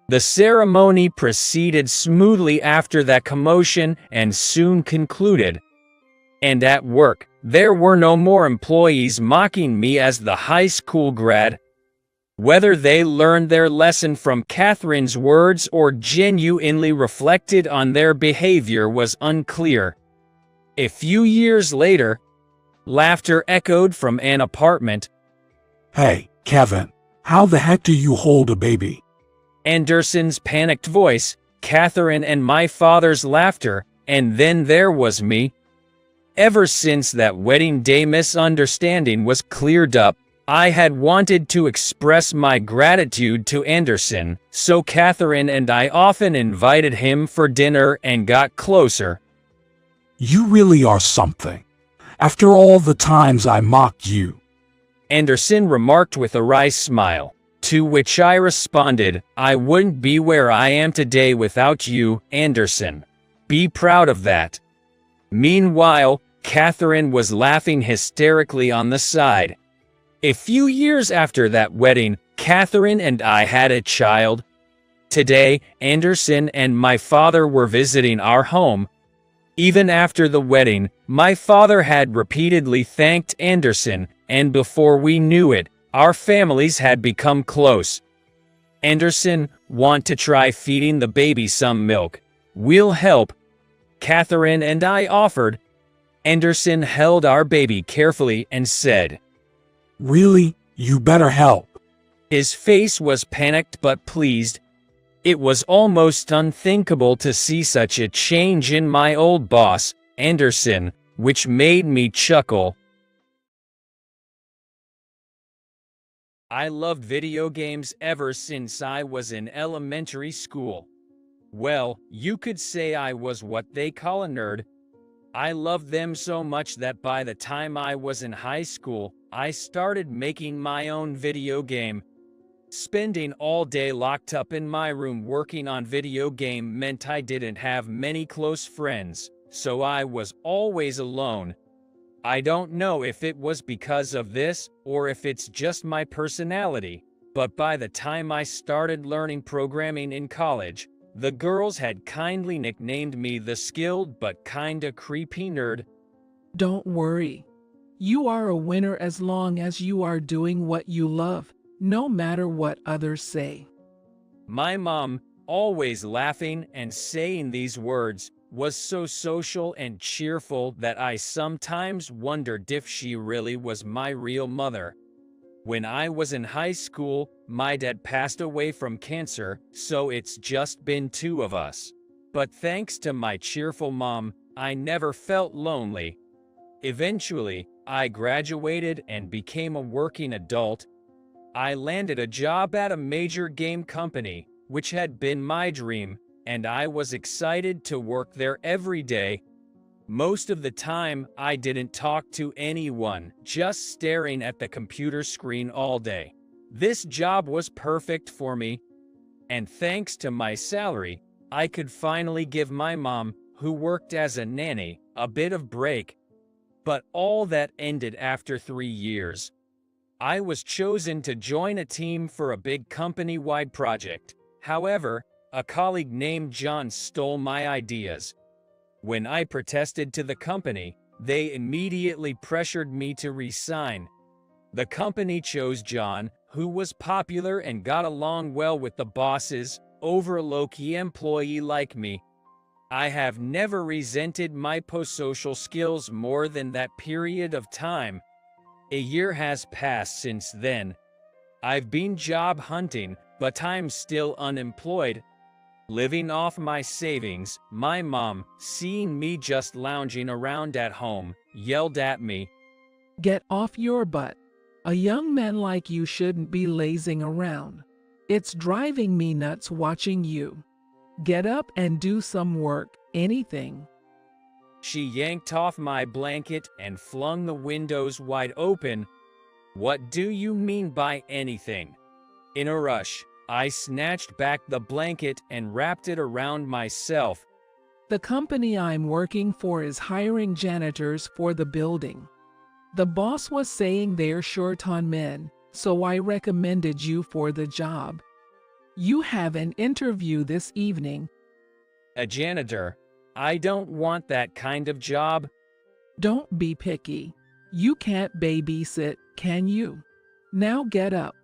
The ceremony proceeded smoothly after that commotion and soon concluded. And at work, there were no more employees mocking me as the high school grad. Whether they learned their lesson from Catherine's words or genuinely reflected on their behavior was unclear. A few years later, laughter echoed from an apartment. Hey, Kevin, how the heck do you hold a baby? Anderson's panicked voice, Catherine and my father's laughter, and then there was me. Ever since that wedding day misunderstanding was cleared up, I had wanted to express my gratitude to Anderson, so Catherine and I often invited him for dinner and got closer. You really are something. After all the times I mocked you. Anderson remarked with a wry smile, to which I responded, I wouldn't be where I am today without you, Anderson. Be proud of that. Meanwhile, Catherine was laughing hysterically on the side. A few years after that wedding, Catherine and I had a child. Today, Anderson and my father were visiting our home. Even after the wedding, my father had repeatedly thanked Anderson, and before we knew it, our families had become close. Anderson, want to try feeding the baby some milk? We'll help. Catherine and I offered. Anderson held our baby carefully and said, Really? You better help. His face was panicked but pleased. It was almost unthinkable to see such a change in my old boss, Anderson, which made me chuckle. I loved video games ever since I was in elementary school. Well, you could say I was what they call a nerd. I loved them so much that by the time I was in high school, I started making my own video game. Spending all day locked up in my room working on video game meant I didn't have many close friends, so I was always alone. I don't know if it was because of this or if it's just my personality, but by the time I started learning programming in college, the girls had kindly nicknamed me the skilled but kinda creepy nerd. Don't worry. You are a winner as long as you are doing what you love, no matter what others say. My mom, always laughing and saying these words, was so social and cheerful that I sometimes wondered if she really was my real mother. When I was in high school, my dad passed away from cancer, so it's just been two of us. But thanks to my cheerful mom, I never felt lonely. Eventually, I graduated and became a working adult. I landed a job at a major game company, which had been my dream, and I was excited to work there every day. Most of the time, I didn't talk to anyone, just staring at the computer screen all day. This job was perfect for me, and thanks to my salary, I could finally give my mom, who worked as a nanny, a bit of break. But all that ended after 3 years. I was chosen to join a team for a big company-wide project. However, a colleague named John stole my ideas. When I protested to the company, they immediately pressured me to resign. The company chose John, who was popular and got along well with the bosses, over a low-key employee like me. I have never resented my post-social skills more than that period of time. A year has passed since then. I've been job hunting, but I'm still unemployed. Living off my savings, my mom, seeing me just lounging around at home, yelled at me, "Get off your butt. A young man like you shouldn't be lazing around. It's driving me nuts watching you. Get up and do some work, anything." She yanked off my blanket and flung the windows wide open. "What do you mean by anything?" In a rush, I snatched back the blanket and wrapped it around myself. "The company I'm working for is hiring janitors for the building. The boss was saying they're short on men, so I recommended you for the job. You have an interview this evening." A janitor? I don't want that kind of job. "Don't be picky. You can't babysit, can you? Now get up."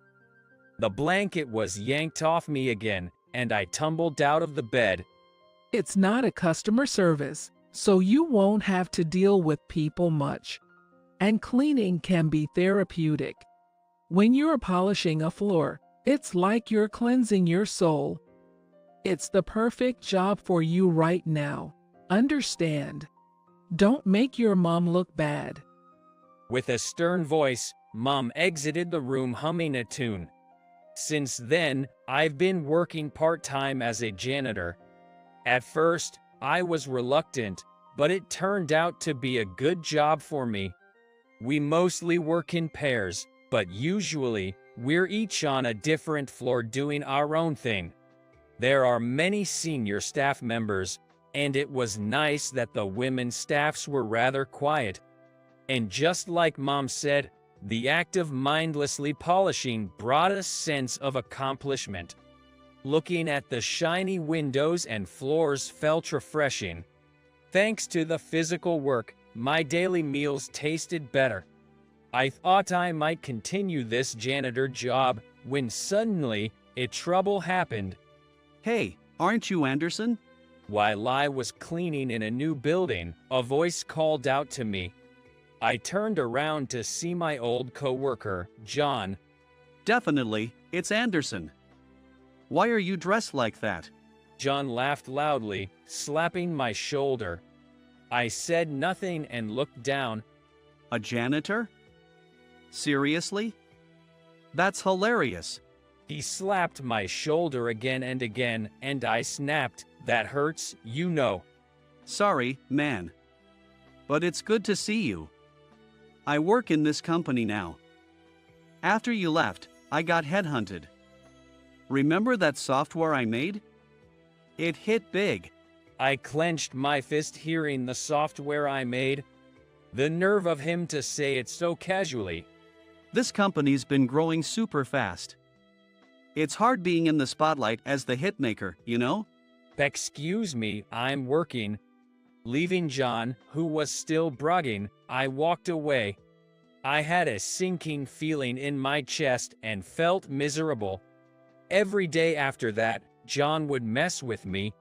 The blanket was yanked off me again, and I tumbled out of the bed. "It's not a customer service, so you won't have to deal with people much. And cleaning can be therapeutic. When you're polishing a floor, it's like you're cleansing your soul. It's the perfect job for you right now. Understand? Don't make your mom look bad." With a stern voice, Mom exited the room humming a tune. Since then, I've been working part-time as a janitor. At first, I was reluctant, but it turned out to be a good job for me. We mostly work in pairs, but usually, we're each on a different floor doing our own thing. There are many senior staff members, and it was nice that the women's staffs were rather quiet. And just like Mom said, the act of mindlessly polishing brought a sense of accomplishment. Looking at the shiny windows and floors felt refreshing. Thanks to the physical work, my daily meals tasted better. I thought I might continue this janitor job when suddenly, a trouble happened. "Hey, aren't you Anderson?" While I was cleaning in a new building, a voice called out to me. I turned around to see my old coworker, John. "Definitely, it's Anderson. Why are you dressed like that?" John laughed loudly, slapping my shoulder. I said nothing and looked down. "A janitor? Seriously? That's hilarious." He slapped my shoulder again and again, and I snapped, "That hurts, you know." "Sorry, man. But it's good to see you. I work in this company now. After you left, I got headhunted. Remember that software I made? It hit big. I clenched my fist hearing the software I made. The nerve of him to say it so casually. This company's been growing super fast. It's hard being in the spotlight as the hitmaker, you know? Excuse me, I'm working. Leaving John, who was still bragging, I walked away. I had a sinking feeling in my chest and felt miserable. Every day after that, John would mess with me.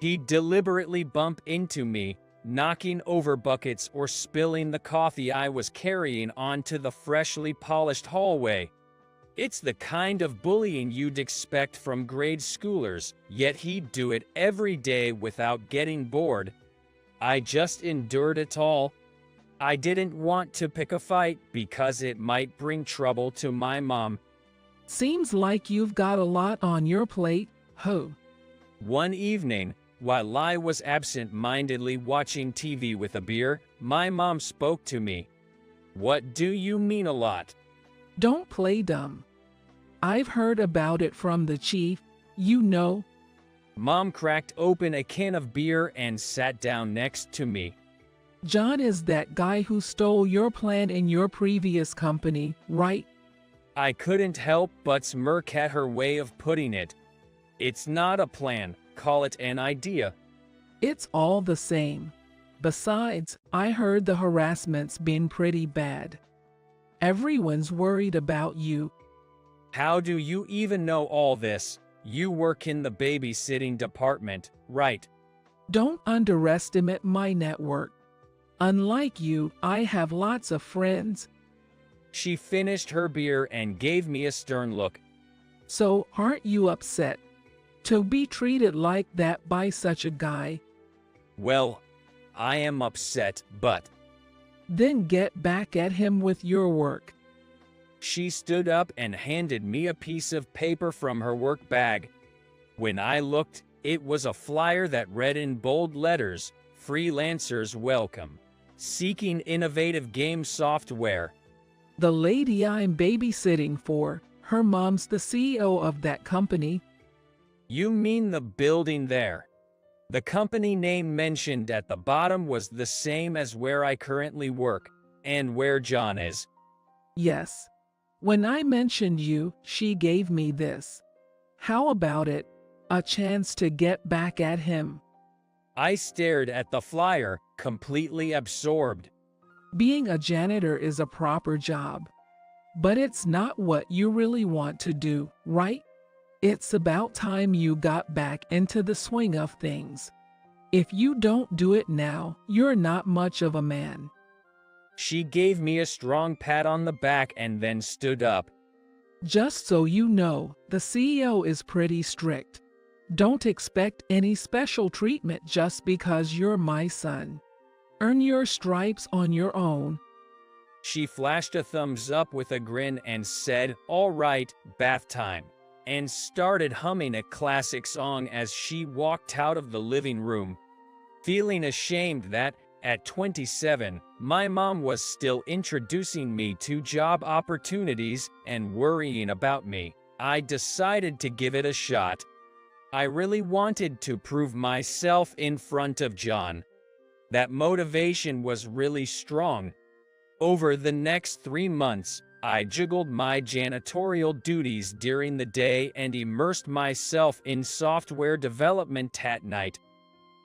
He'd deliberately bump into me, knocking over buckets or spilling the coffee I was carrying onto the freshly polished hallway. It's the kind of bullying you'd expect from grade schoolers, yet he'd do it every day without getting bored. I just endured it all. I didn't want to pick a fight because it might bring trouble to my mom. Seems like you've got a lot on your plate, ho. One evening, while I was absent-mindedly watching TV with a beer, my mom spoke to me. What do you mean a lot? Don't play dumb. I've heard about it from the chief, you know. Mom cracked open a can of beer and sat down next to me. John is that guy who stole your plan in your previous company, right? I couldn't help but smirk at her way of putting it. It's not a plan, call it an idea. It's all the same. Besides, I heard the harassment's been pretty bad. Everyone's worried about you. How do you even know all this? You work in the babysitting department, right? Don't underestimate my network. Unlike you, I have lots of friends. She finished her beer and gave me a stern look. So, aren't you upset to be treated like that by such a guy? Well, I am upset, but... Then get back at him with your work. She stood up and handed me a piece of paper from her work bag. When I looked, it was a flyer that read in bold letters, "Freelancers welcome. Seeking innovative game software." The lady I'm babysitting for, her mom's the CEO of that company. You mean the building there? The company name mentioned at the bottom was the same as where I currently work, and where John is. Yes. When I mentioned you, she gave me this. How about it? A chance to get back at him. I stared at the flyer, completely absorbed. Being a janitor is a proper job. But it's not what you really want to do, right? It's about time you got back into the swing of things. If you don't do it now, you're not much of a man. She gave me a strong pat on the back and then stood up. Just so you know, the CEO is pretty strict. Don't expect any special treatment just because you're my son. Earn your stripes on your own. She flashed a thumbs up with a grin and said, "All right, bath time," and started humming a classic song as she walked out of the living room. Feeling ashamed that, at 27, my mom was still introducing me to job opportunities and worrying about me, I decided to give it a shot. I really wanted to prove myself in front of John. That motivation was really strong. Over the next 3 months, I juggled my janitorial duties during the day and immersed myself in software development at night.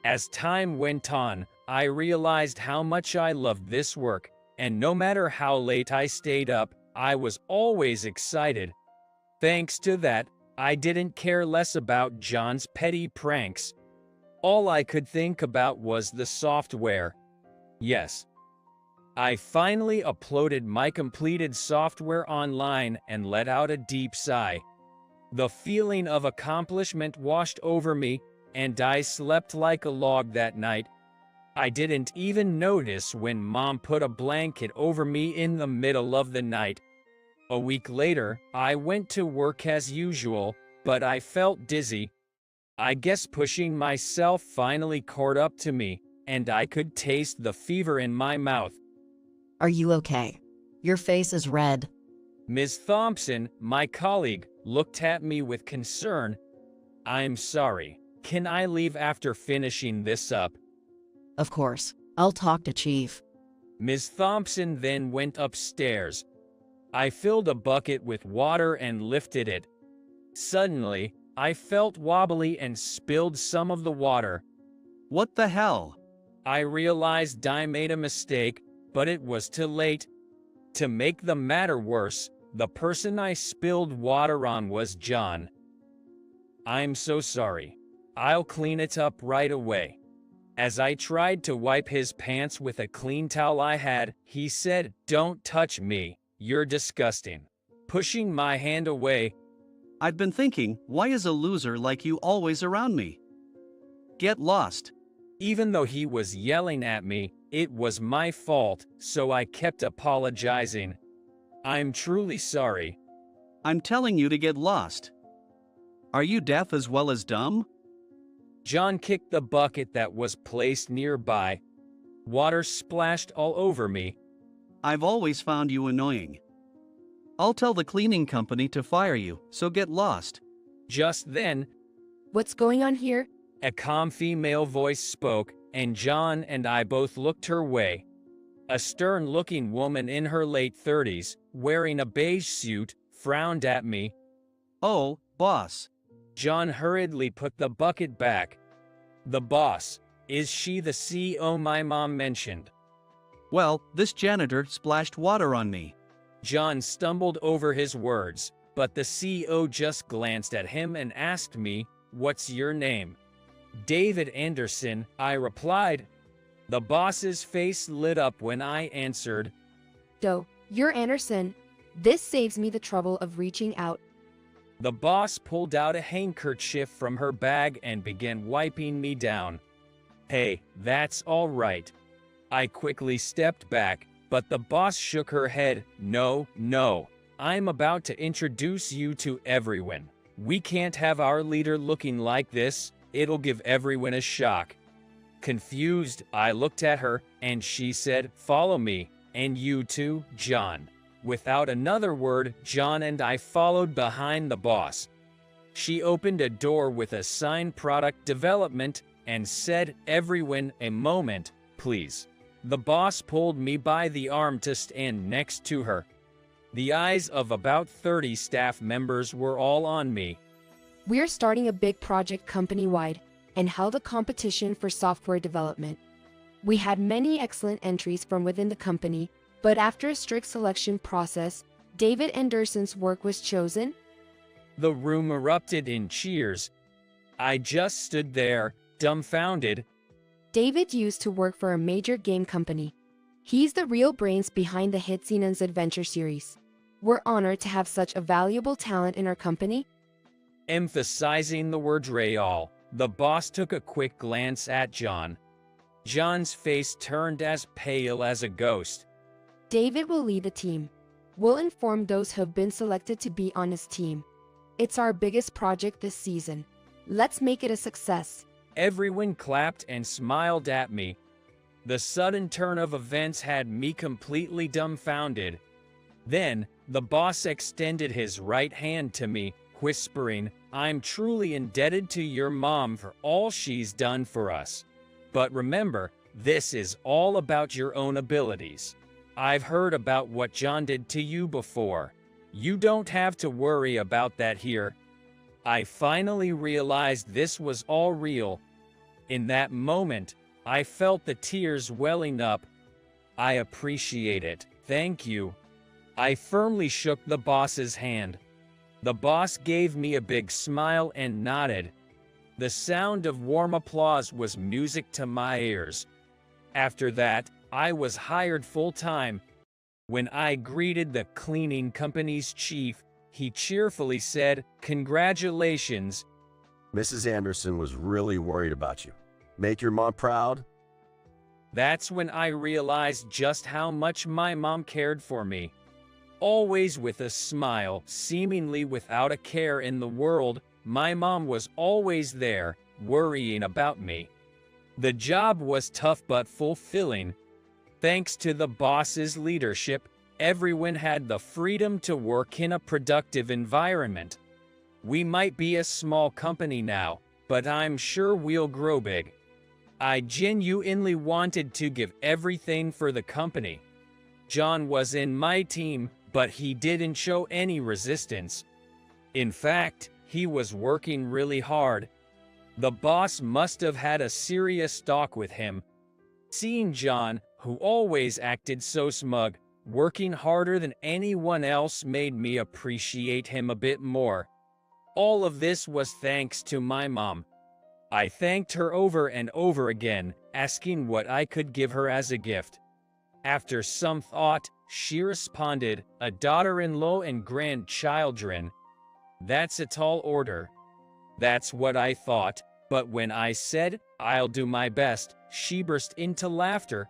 As time went on, I realized how much I loved this work, and no matter how late I stayed up, I was always excited. Thanks to that, I didn't care less about John's petty pranks. All I could think about was the software. Yes. I finally uploaded my completed software online and let out a deep sigh. The feeling of accomplishment washed over me, and I slept like a log that night. I didn't even notice when Mom put a blanket over me in the middle of the night. A week later, I went to work as usual, but I felt dizzy. I guess pushing myself finally caught up to me, and I could taste the fever in my mouth. Are you okay? Your face is red. Ms. Thompson, my colleague, looked at me with concern. I'm sorry. Can I leave after finishing this up? Of course. I'll talk to Chief. Ms. Thompson then went upstairs. I filled a bucket with water and lifted it. Suddenly, I felt wobbly and spilled some of the water. What the hell? I realized I made a mistake, but it was too late. To make the matter worse, the person I spilled water on was John. I'm so sorry. I'll clean it up right away. As I tried to wipe his pants with a clean towel I had, he said, "Don't touch me, you're disgusting." Pushing my hand away, I've been thinking, why is a loser like you always around me? Get lost. even though he was yelling at me, it was my fault, so I kept apologizing. I'm truly sorry. I'm telling you to get lost. Are you deaf as well as dumb? John kicked the bucket that was placed nearby. Water splashed all over me. I've always found you annoying. I'll tell the cleaning company to fire you, so get lost. Just then, What's going on here? a calm female voice spoke, and John and I both looked her way. A stern-looking woman in her late 30s, wearing a beige suit, frowned at me. Oh, boss. John hurriedly put the bucket back. The boss. Is she the CEO my mom mentioned? Well, this janitor splashed water on me. John stumbled over his words, but the CEO just glanced at him and asked me, "What's your name?" "David Anderson," I replied. The boss's face lit up when I answered. You're Anderson. This saves me the trouble of reaching out. The boss pulled out a handkerchief from her bag and began wiping me down. "Hey, that's all right." I quickly stepped back, but the boss shook her head. No, I'm about to introduce you to everyone. We can't have our leader looking like this. It'll give everyone a shock." Confused, I looked at her, and she said, "Follow me, and you too, John." Without another word, John and I followed behind the boss. She opened a door with a sign "Product Development" and said, "Everyone, a moment, please." The boss pulled me by the arm to stand next to her. The eyes of about 30 staff members were all on me. We're starting a big project company-wide and held a competition for software development. We had many excellent entries from within the company, but after a strict selection process, David Anderson's work was chosen. The room erupted in cheers. I just stood there, dumbfounded. David used to work for a major game company. He's the real brains behind the hit Xenon's Adventure series. We're honored to have such a valuable talent in our company. Emphasizing the word real, the boss took a quick glance at John. John's face turned as pale as a ghost. David will lead the team. We'll inform those who've been selected to be on his team. It's our biggest project this season. Let's make it a success. Everyone clapped and smiled at me. The sudden turn of events had me completely dumbfounded. Then, the boss extended his right hand to me, whispering, "I'm truly indebted to your mom for all she's done for us. But remember, this is all about your own abilities. I've heard about what John did to you before. You don't have to worry about that here." I finally realized this was all real. In that moment, I felt the tears welling up. "I appreciate it. Thank you." I firmly shook the boss's hand. The boss gave me a big smile and nodded. The sound of warm applause was music to my ears. After that, I was hired full-time. When I greeted the cleaning company's chief, he cheerfully said, "Congratulations." Mrs. Anderson was really worried about you. Make your mom proud? That's when I realized just how much my mom cared for me. Always with a smile, seemingly without a care in the world, my mom was always there, worrying about me. The job was tough but fulfilling. Thanks to the boss's leadership, everyone had the freedom to work in a productive environment. We might be a small company now, but I'm sure we'll grow big. I genuinely wanted to give everything for the company. John was in my team, but he didn't show any resistance. In fact, he was working really hard. The boss must have had a serious talk with him. Seeing John, who always acted so smug, working harder than anyone else made me appreciate him a bit more. All of this was thanks to my mom. I thanked her over and over again, asking what I could give her as a gift. After some thought, she responded, "A daughter-in-law and grandchildren." That's a tall order. That's what I thought, but when I said, "I'll do my best," she burst into laughter.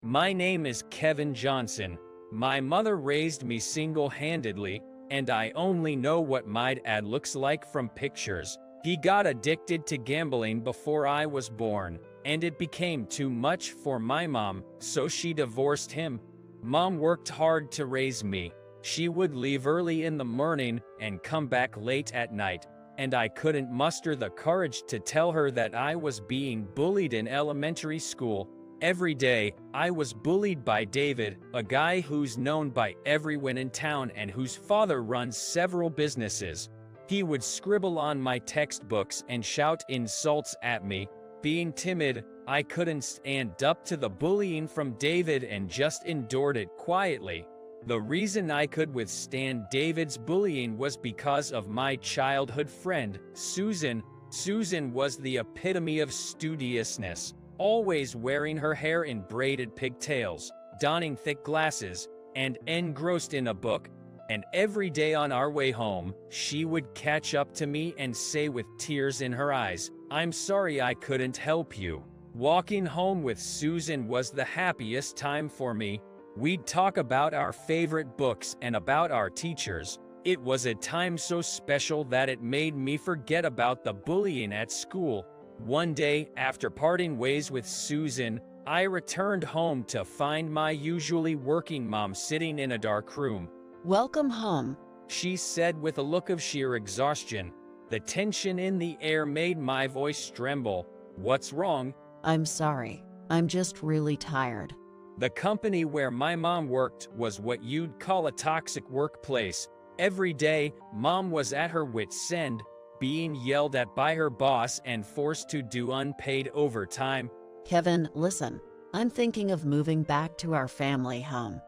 My name is Kevin Johnson. My mother raised me single-handedly, and I only know what my dad looks like from pictures. He got addicted to gambling before I was born, and it became too much for my mom, so she divorced him. Mom worked hard to raise me. She would leave early in the morning and come back late at night, and I couldn't muster the courage to tell her that I was being bullied in elementary school. Every day, I was bullied by David, a guy who's known by everyone in town and whose father runs several businesses. He would scribble on my textbooks and shout insults at me. Being timid, I couldn't stand up to the bullying from David and just endured it quietly. The reason I could withstand David's bullying was because of my childhood friend, Susan. Susan was the epitome of studiousness, always wearing her hair in braided pigtails, donning thick glasses, and engrossed in a book. And every day on our way home, she would catch up to me and say with tears in her eyes, "I'm sorry I couldn't help you." Walking home with Susan was the happiest time for me. We'd talk about our favorite books and about our teachers. It was a time so special that it made me forget about the bullying at school. One day, after parting ways with Susan, I returned home to find my usually working mom sitting in a dark room. "Welcome home," she said with a look of sheer exhaustion. The tension in the air made my voice tremble. "What's wrong?" "I'm sorry. I'm just really tired." The company where my mom worked was what you'd call a toxic workplace. Every day, Mom was at her wit's end, being yelled at by her boss and forced to do unpaid overtime. "Kevin, listen. I'm thinking of moving back to our family home.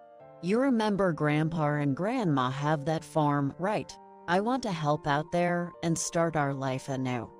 You remember Grandpa and Grandma have that farm, right? I want to help out there and start our life anew.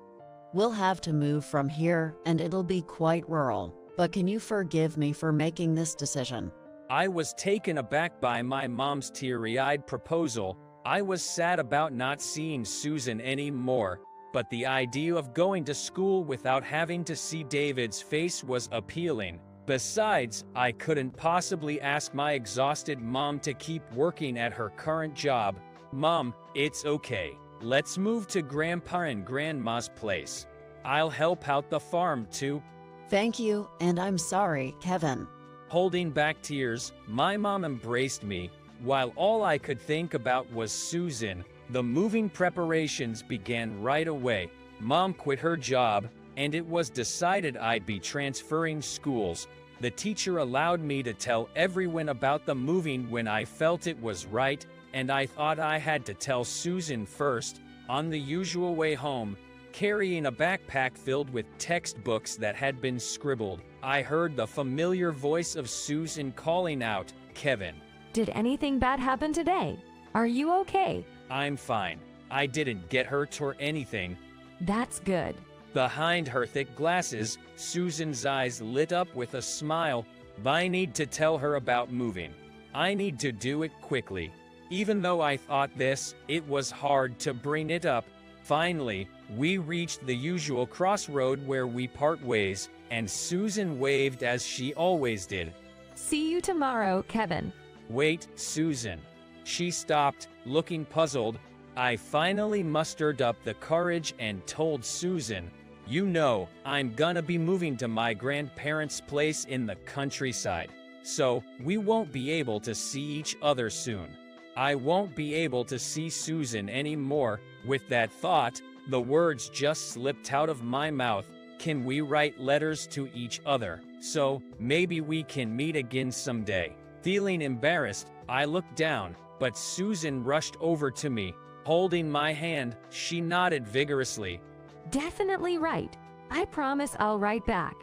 We'll have to move from here, and it'll be quite rural. But can you forgive me for making this decision?" I was taken aback by my mom's teary-eyed proposal. I was sad about not seeing Susan anymore, but the idea of going to school without having to see David's face was appealing. Besides, I couldn't possibly ask my exhausted mom to keep working at her current job. "Mom, it's okay. Let's move to Grandpa and Grandma's place. I'll help out the farm too." "Thank you, and I'm sorry, Kevin." Holding back tears, my mom embraced me, while all I could think about was Susan. The moving preparations began right away. Mom quit her job, and it was decided I'd be transferring schools. The teacher allowed me to tell everyone about the moving when I felt it was right, and I thought I had to tell Susan first. On the usual way home, carrying a backpack filled with textbooks that had been scribbled, I heard the familiar voice of Susan calling out, "Kevin." Did anything bad happen today? Are you okay? "I'm fine. I didn't get hurt or anything." That's good. Behind her thick glasses, Susan's eyes lit up with a smile. I need to tell her about moving. I need to do it quickly. Even though I thought this, it was hard to bring it up. Finally, we reached the usual crossroad where we part ways, and Susan waved as she always did. "See you tomorrow, Kevin." "Wait, Susan." She stopped, looking puzzled. I finally mustered up the courage and told Susan, "You know, I'm gonna be moving to my grandparents' place in the countryside, so we won't be able to see each other soon. I won't be able to see Susan anymore. With that thought, the words just slipped out of my mouth. Can we write letters to each other, so maybe we can meet again someday? Feeling embarrassed, I looked down, but Susan rushed over to me. Holding my hand, she nodded vigorously. Definitely right. I promise I'll write back.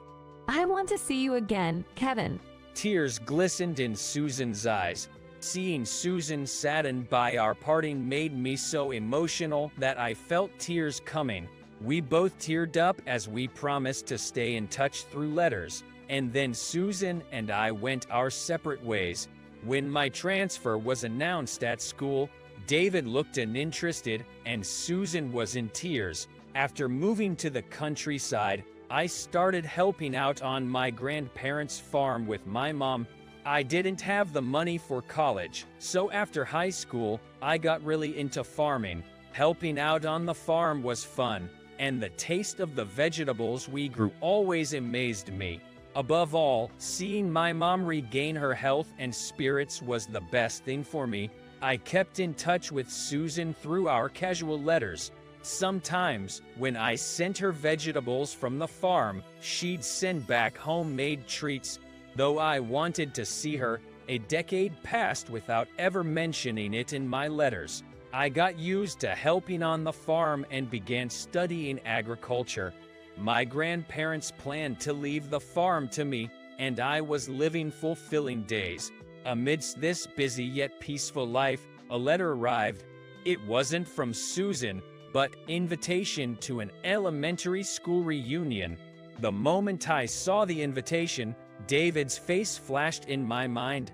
I want to see you again, Kevin. Tears glistened in Susan's eyes. Seeing Susan saddened by our parting made me so emotional that I felt tears coming. We both teared up as we promised to stay in touch through letters, and then Susan and I went our separate ways. When my transfer was announced at school, David looked uninterested and Susan was in tears. After moving to the countryside, I started helping out on my grandparents' farm with my mom. I didn't have the money for college, so after high school, I got really into farming. Helping out on the farm was fun, and the taste of the vegetables we grew always amazed me. Above all, seeing my mom regain her health and spirits was the best thing for me. I kept in touch with Susan through our casual letters. Sometimes, when I sent her vegetables from the farm, she'd send back homemade treats. Though I wanted to see her, a decade passed without ever mentioning it in my letters. I got used to helping on the farm and began studying agriculture. My grandparents planned to leave the farm to me, and I was living fulfilling days. Amidst this busy yet peaceful life, a letter arrived. It wasn't from Susan, but invitation to an elementary school reunion. The moment I saw the invitation, David's face flashed in my mind.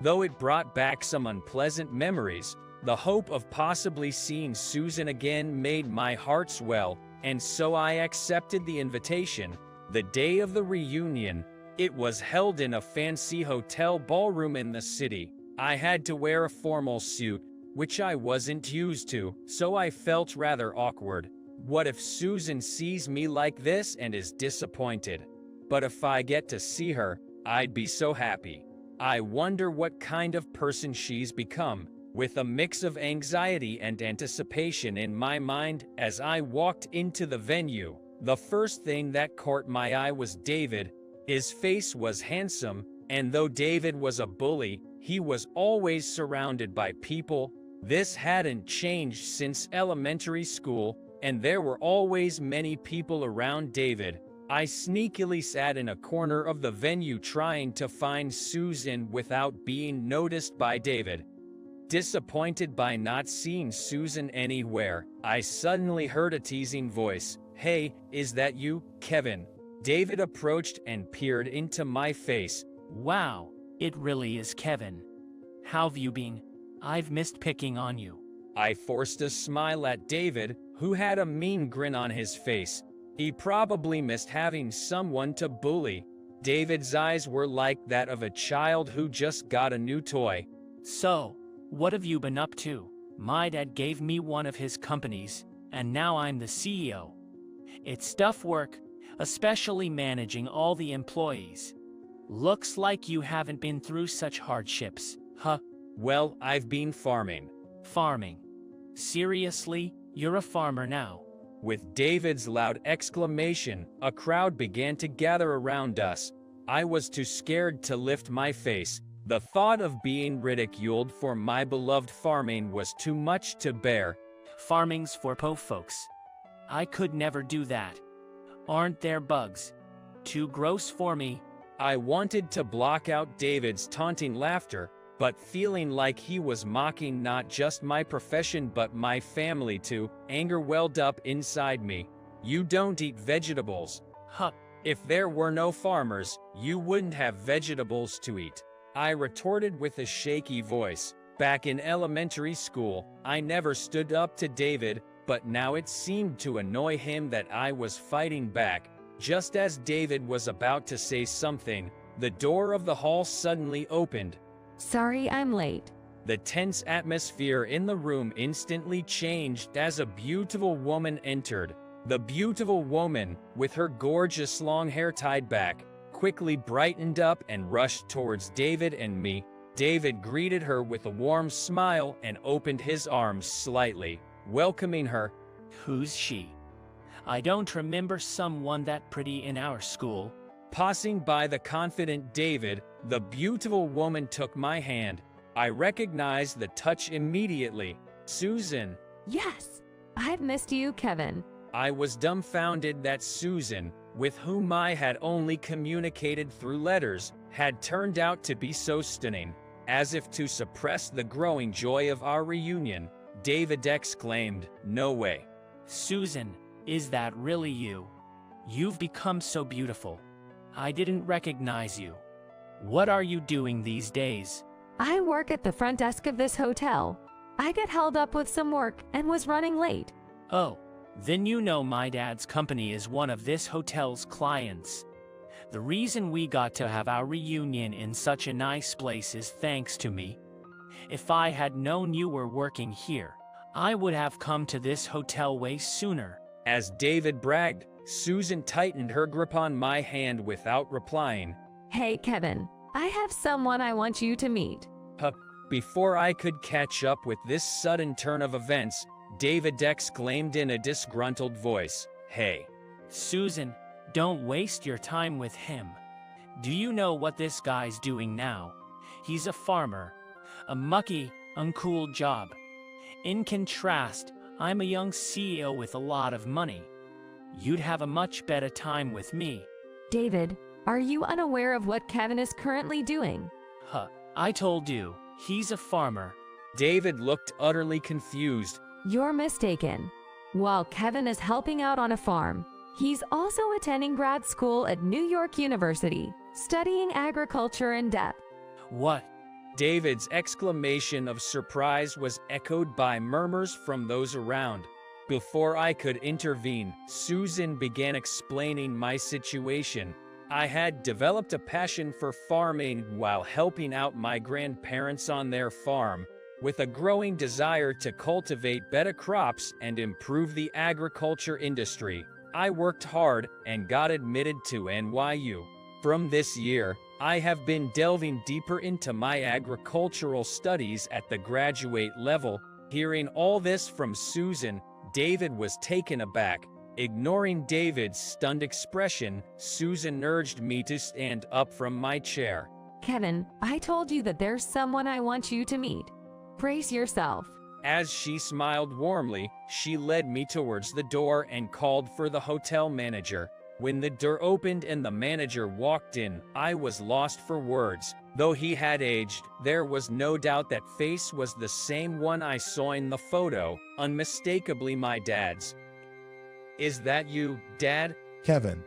Though it brought back some unpleasant memories, the hope of possibly seeing Susan again made my heart swell, and so I accepted the invitation. The day of the reunion, it was held in a fancy hotel ballroom in the city. I had to wear a formal suit, which I wasn't used to, so I felt rather awkward. What if Susan sees me like this and is disappointed? But if I get to see her, I'd be so happy. I wonder what kind of person she's become. With a mix of anxiety and anticipation in my mind as I walked into the venue, the first thing that caught my eye was David. His face was handsome, and though David was a bully, he was always surrounded by people. This hadn't changed since elementary school, and there were always many people around David. I sneakily sat in a corner of the venue trying to find Susan without being noticed by David. Disappointed by not seeing Susan anywhere, I suddenly heard a teasing voice. "Hey, is that you, Kevin?" David approached and peered into my face. "Wow, it really is Kevin. How've you been? I've missed picking on you." I forced a smile at David, who had a mean grin on his face. He probably missed having someone to bully. David's eyes were like that of a child who just got a new toy. "So, what have you been up to? My dad gave me one of his companies, and now I'm the CEO. It's tough work, especially managing all the employees. Looks like you haven't been through such hardships, huh?" "Well, I've been farming." "Farming? Seriously, you're a farmer now?" With David's loud exclamation, a crowd began to gather around us. I was too scared to lift my face. The thought of being ridiculed for my beloved farming was too much to bear. "Farming's for po folks. I could never do that. Aren't there bugs? Too gross for me." I wanted to block out David's taunting laughter, but feeling like he was mocking not just my profession but my family too, anger welled up inside me. "You don't eat vegetables." "Huh. If there were no farmers, you wouldn't have vegetables to eat," I retorted with a shaky voice. Back in elementary school, I never stood up to David, but now it seemed to annoy him that I was fighting back. Just as David was about to say something, the door of the hall suddenly opened. Sorry I'm late. The tense atmosphere in the room instantly changed as a beautiful woman entered. The beautiful woman, with her gorgeous long hair tied back, quickly brightened up and rushed towards David and me. David greeted her with a warm smile and opened his arms slightly, welcoming her. Who's she? I don't remember someone that pretty in our school. Passing by the confident David, the beautiful woman took my hand. I recognized the touch immediately. Susan. Yes, I've missed you, Kevin. I was dumbfounded that Susan, with whom I had only communicated through letters, had turned out to be so stunning. As if to suppress the growing joy of our reunion, David exclaimed, "No way." Susan, is that really you? You've become so beautiful. I didn't recognize you. What are you doing these days? I work at the front desk of this hotel. I got held up with some work and was running late. Oh, then you know my dad's company is one of this hotel's clients. The reason we got to have our reunion in such a nice place is thanks to me. If I had known you were working here, I would have come to this hotel way sooner. As David bragged, Susan tightened her grip on my hand without replying. Hey, Kevin, I have someone I want you to meet. Before I could catch up with this sudden turn of events, David exclaimed in a disgruntled voice, "Hey." Susan, don't waste your time with him. Do you know what this guy's doing now? He's a farmer. A mucky, uncool job. In contrast, I'm a young CEO with a lot of money. You'd have a much better time with me. David, are you unaware of what Kevin is currently doing? I told you, he's a farmer. David looked utterly confused. You're mistaken. While Kevin is helping out on a farm, he's also attending grad school at New York University, studying agriculture in depth. What? David's exclamation of surprise was echoed by murmurs from those around. Before I could intervene, Susan began explaining my situation. I had developed a passion for farming while helping out my grandparents on their farm, with a growing desire to cultivate better crops and improve the agriculture industry. I worked hard and got admitted to NYU. From this year, I have been delving deeper into my agricultural studies at the graduate level. Hearing all this from Susan, David was taken aback. Ignoring David's stunned expression, Susan urged me to stand up from my chair. Kevin, I told you that there's someone I want you to meet. Brace yourself. As she smiled warmly, she led me towards the door and called for the hotel manager. When the door opened and the manager walked in, I was lost for words. Though he had aged, there was no doubt that face was the same one I saw in the photo, unmistakably my dad's. "Is that you, Dad?" Kevin,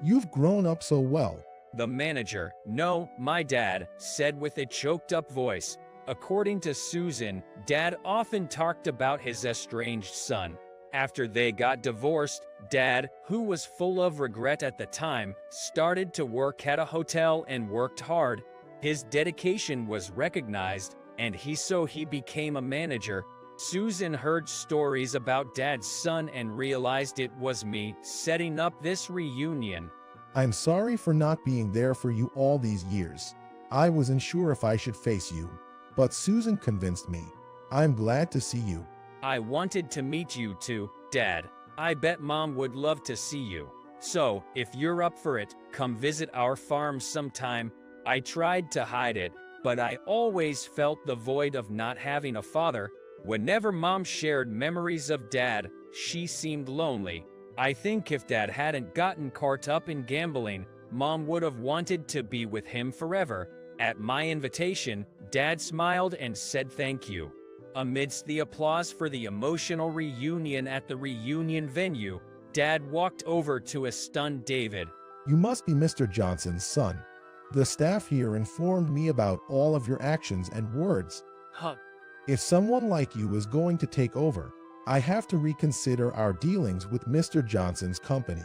you've grown up so well. The manager, "No, my dad," said with a choked-up voice. According to Susan, Dad often talked about his estranged son. After they got divorced, Dad, who was full of regret at the time, started to work at a hotel and worked hard. His dedication was recognized, and he became a manager. Susan heard stories about Dad's son and realized it was me setting up this reunion. I'm sorry for not being there for you all these years. I wasn't sure if I should face you, but Susan convinced me. I'm glad to see you. I wanted to meet you too, Dad. I bet Mom would love to see you. So, if you're up for it, come visit our farm sometime. I tried to hide it, but I always felt the void of not having a father. Whenever Mom shared memories of Dad, she seemed lonely. I think if Dad hadn't gotten caught up in gambling, Mom would have wanted to be with him forever. At my invitation, Dad smiled and said thank you. Amidst the applause for the emotional reunion at the reunion venue, Dad walked over to a stunned David. You must be Mr. Johnson's son. The staff here informed me about all of your actions and words. If someone like you is going to take over, I have to reconsider our dealings with Mr. Johnson's company.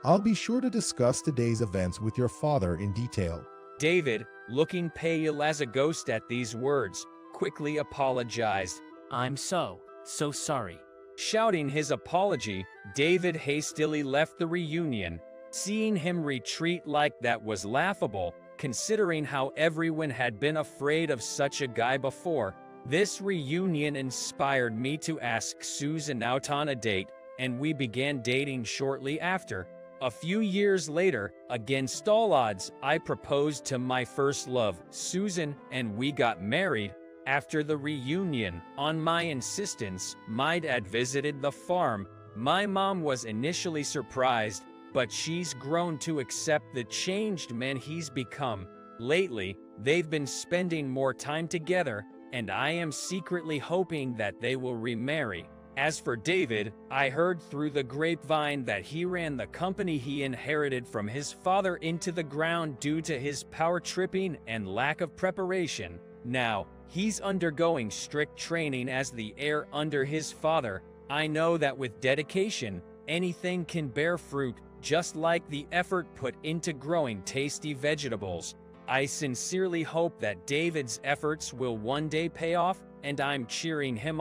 I'll be sure to discuss today's events with your father in detail. David, looking pale as a ghost at these words, quickly apologized. I'm so sorry. Shouting his apology, David hastily left the reunion. Seeing him retreat like that was laughable. considering how everyone had been afraid of such a guy before. This reunion inspired me to ask Susan out on a date, and we began dating shortly after. A few years later, against all odds, I proposed to my first love, Susan, and we got married. After the reunion, on my insistence, my dad visited the farm. My mom was initially surprised, but she's grown to accept the changed man he's become. Lately, they've been spending more time together, and I am secretly hoping that they will remarry. As for David, I heard through the grapevine that he ran the company he inherited from his father into the ground due to his power tripping and lack of preparation. Now, he's undergoing strict training as the heir under his father. I know that with dedication, anything can bear fruit, just like the effort put into growing tasty vegetables. I sincerely hope that David's efforts will one day pay off, and I'm cheering him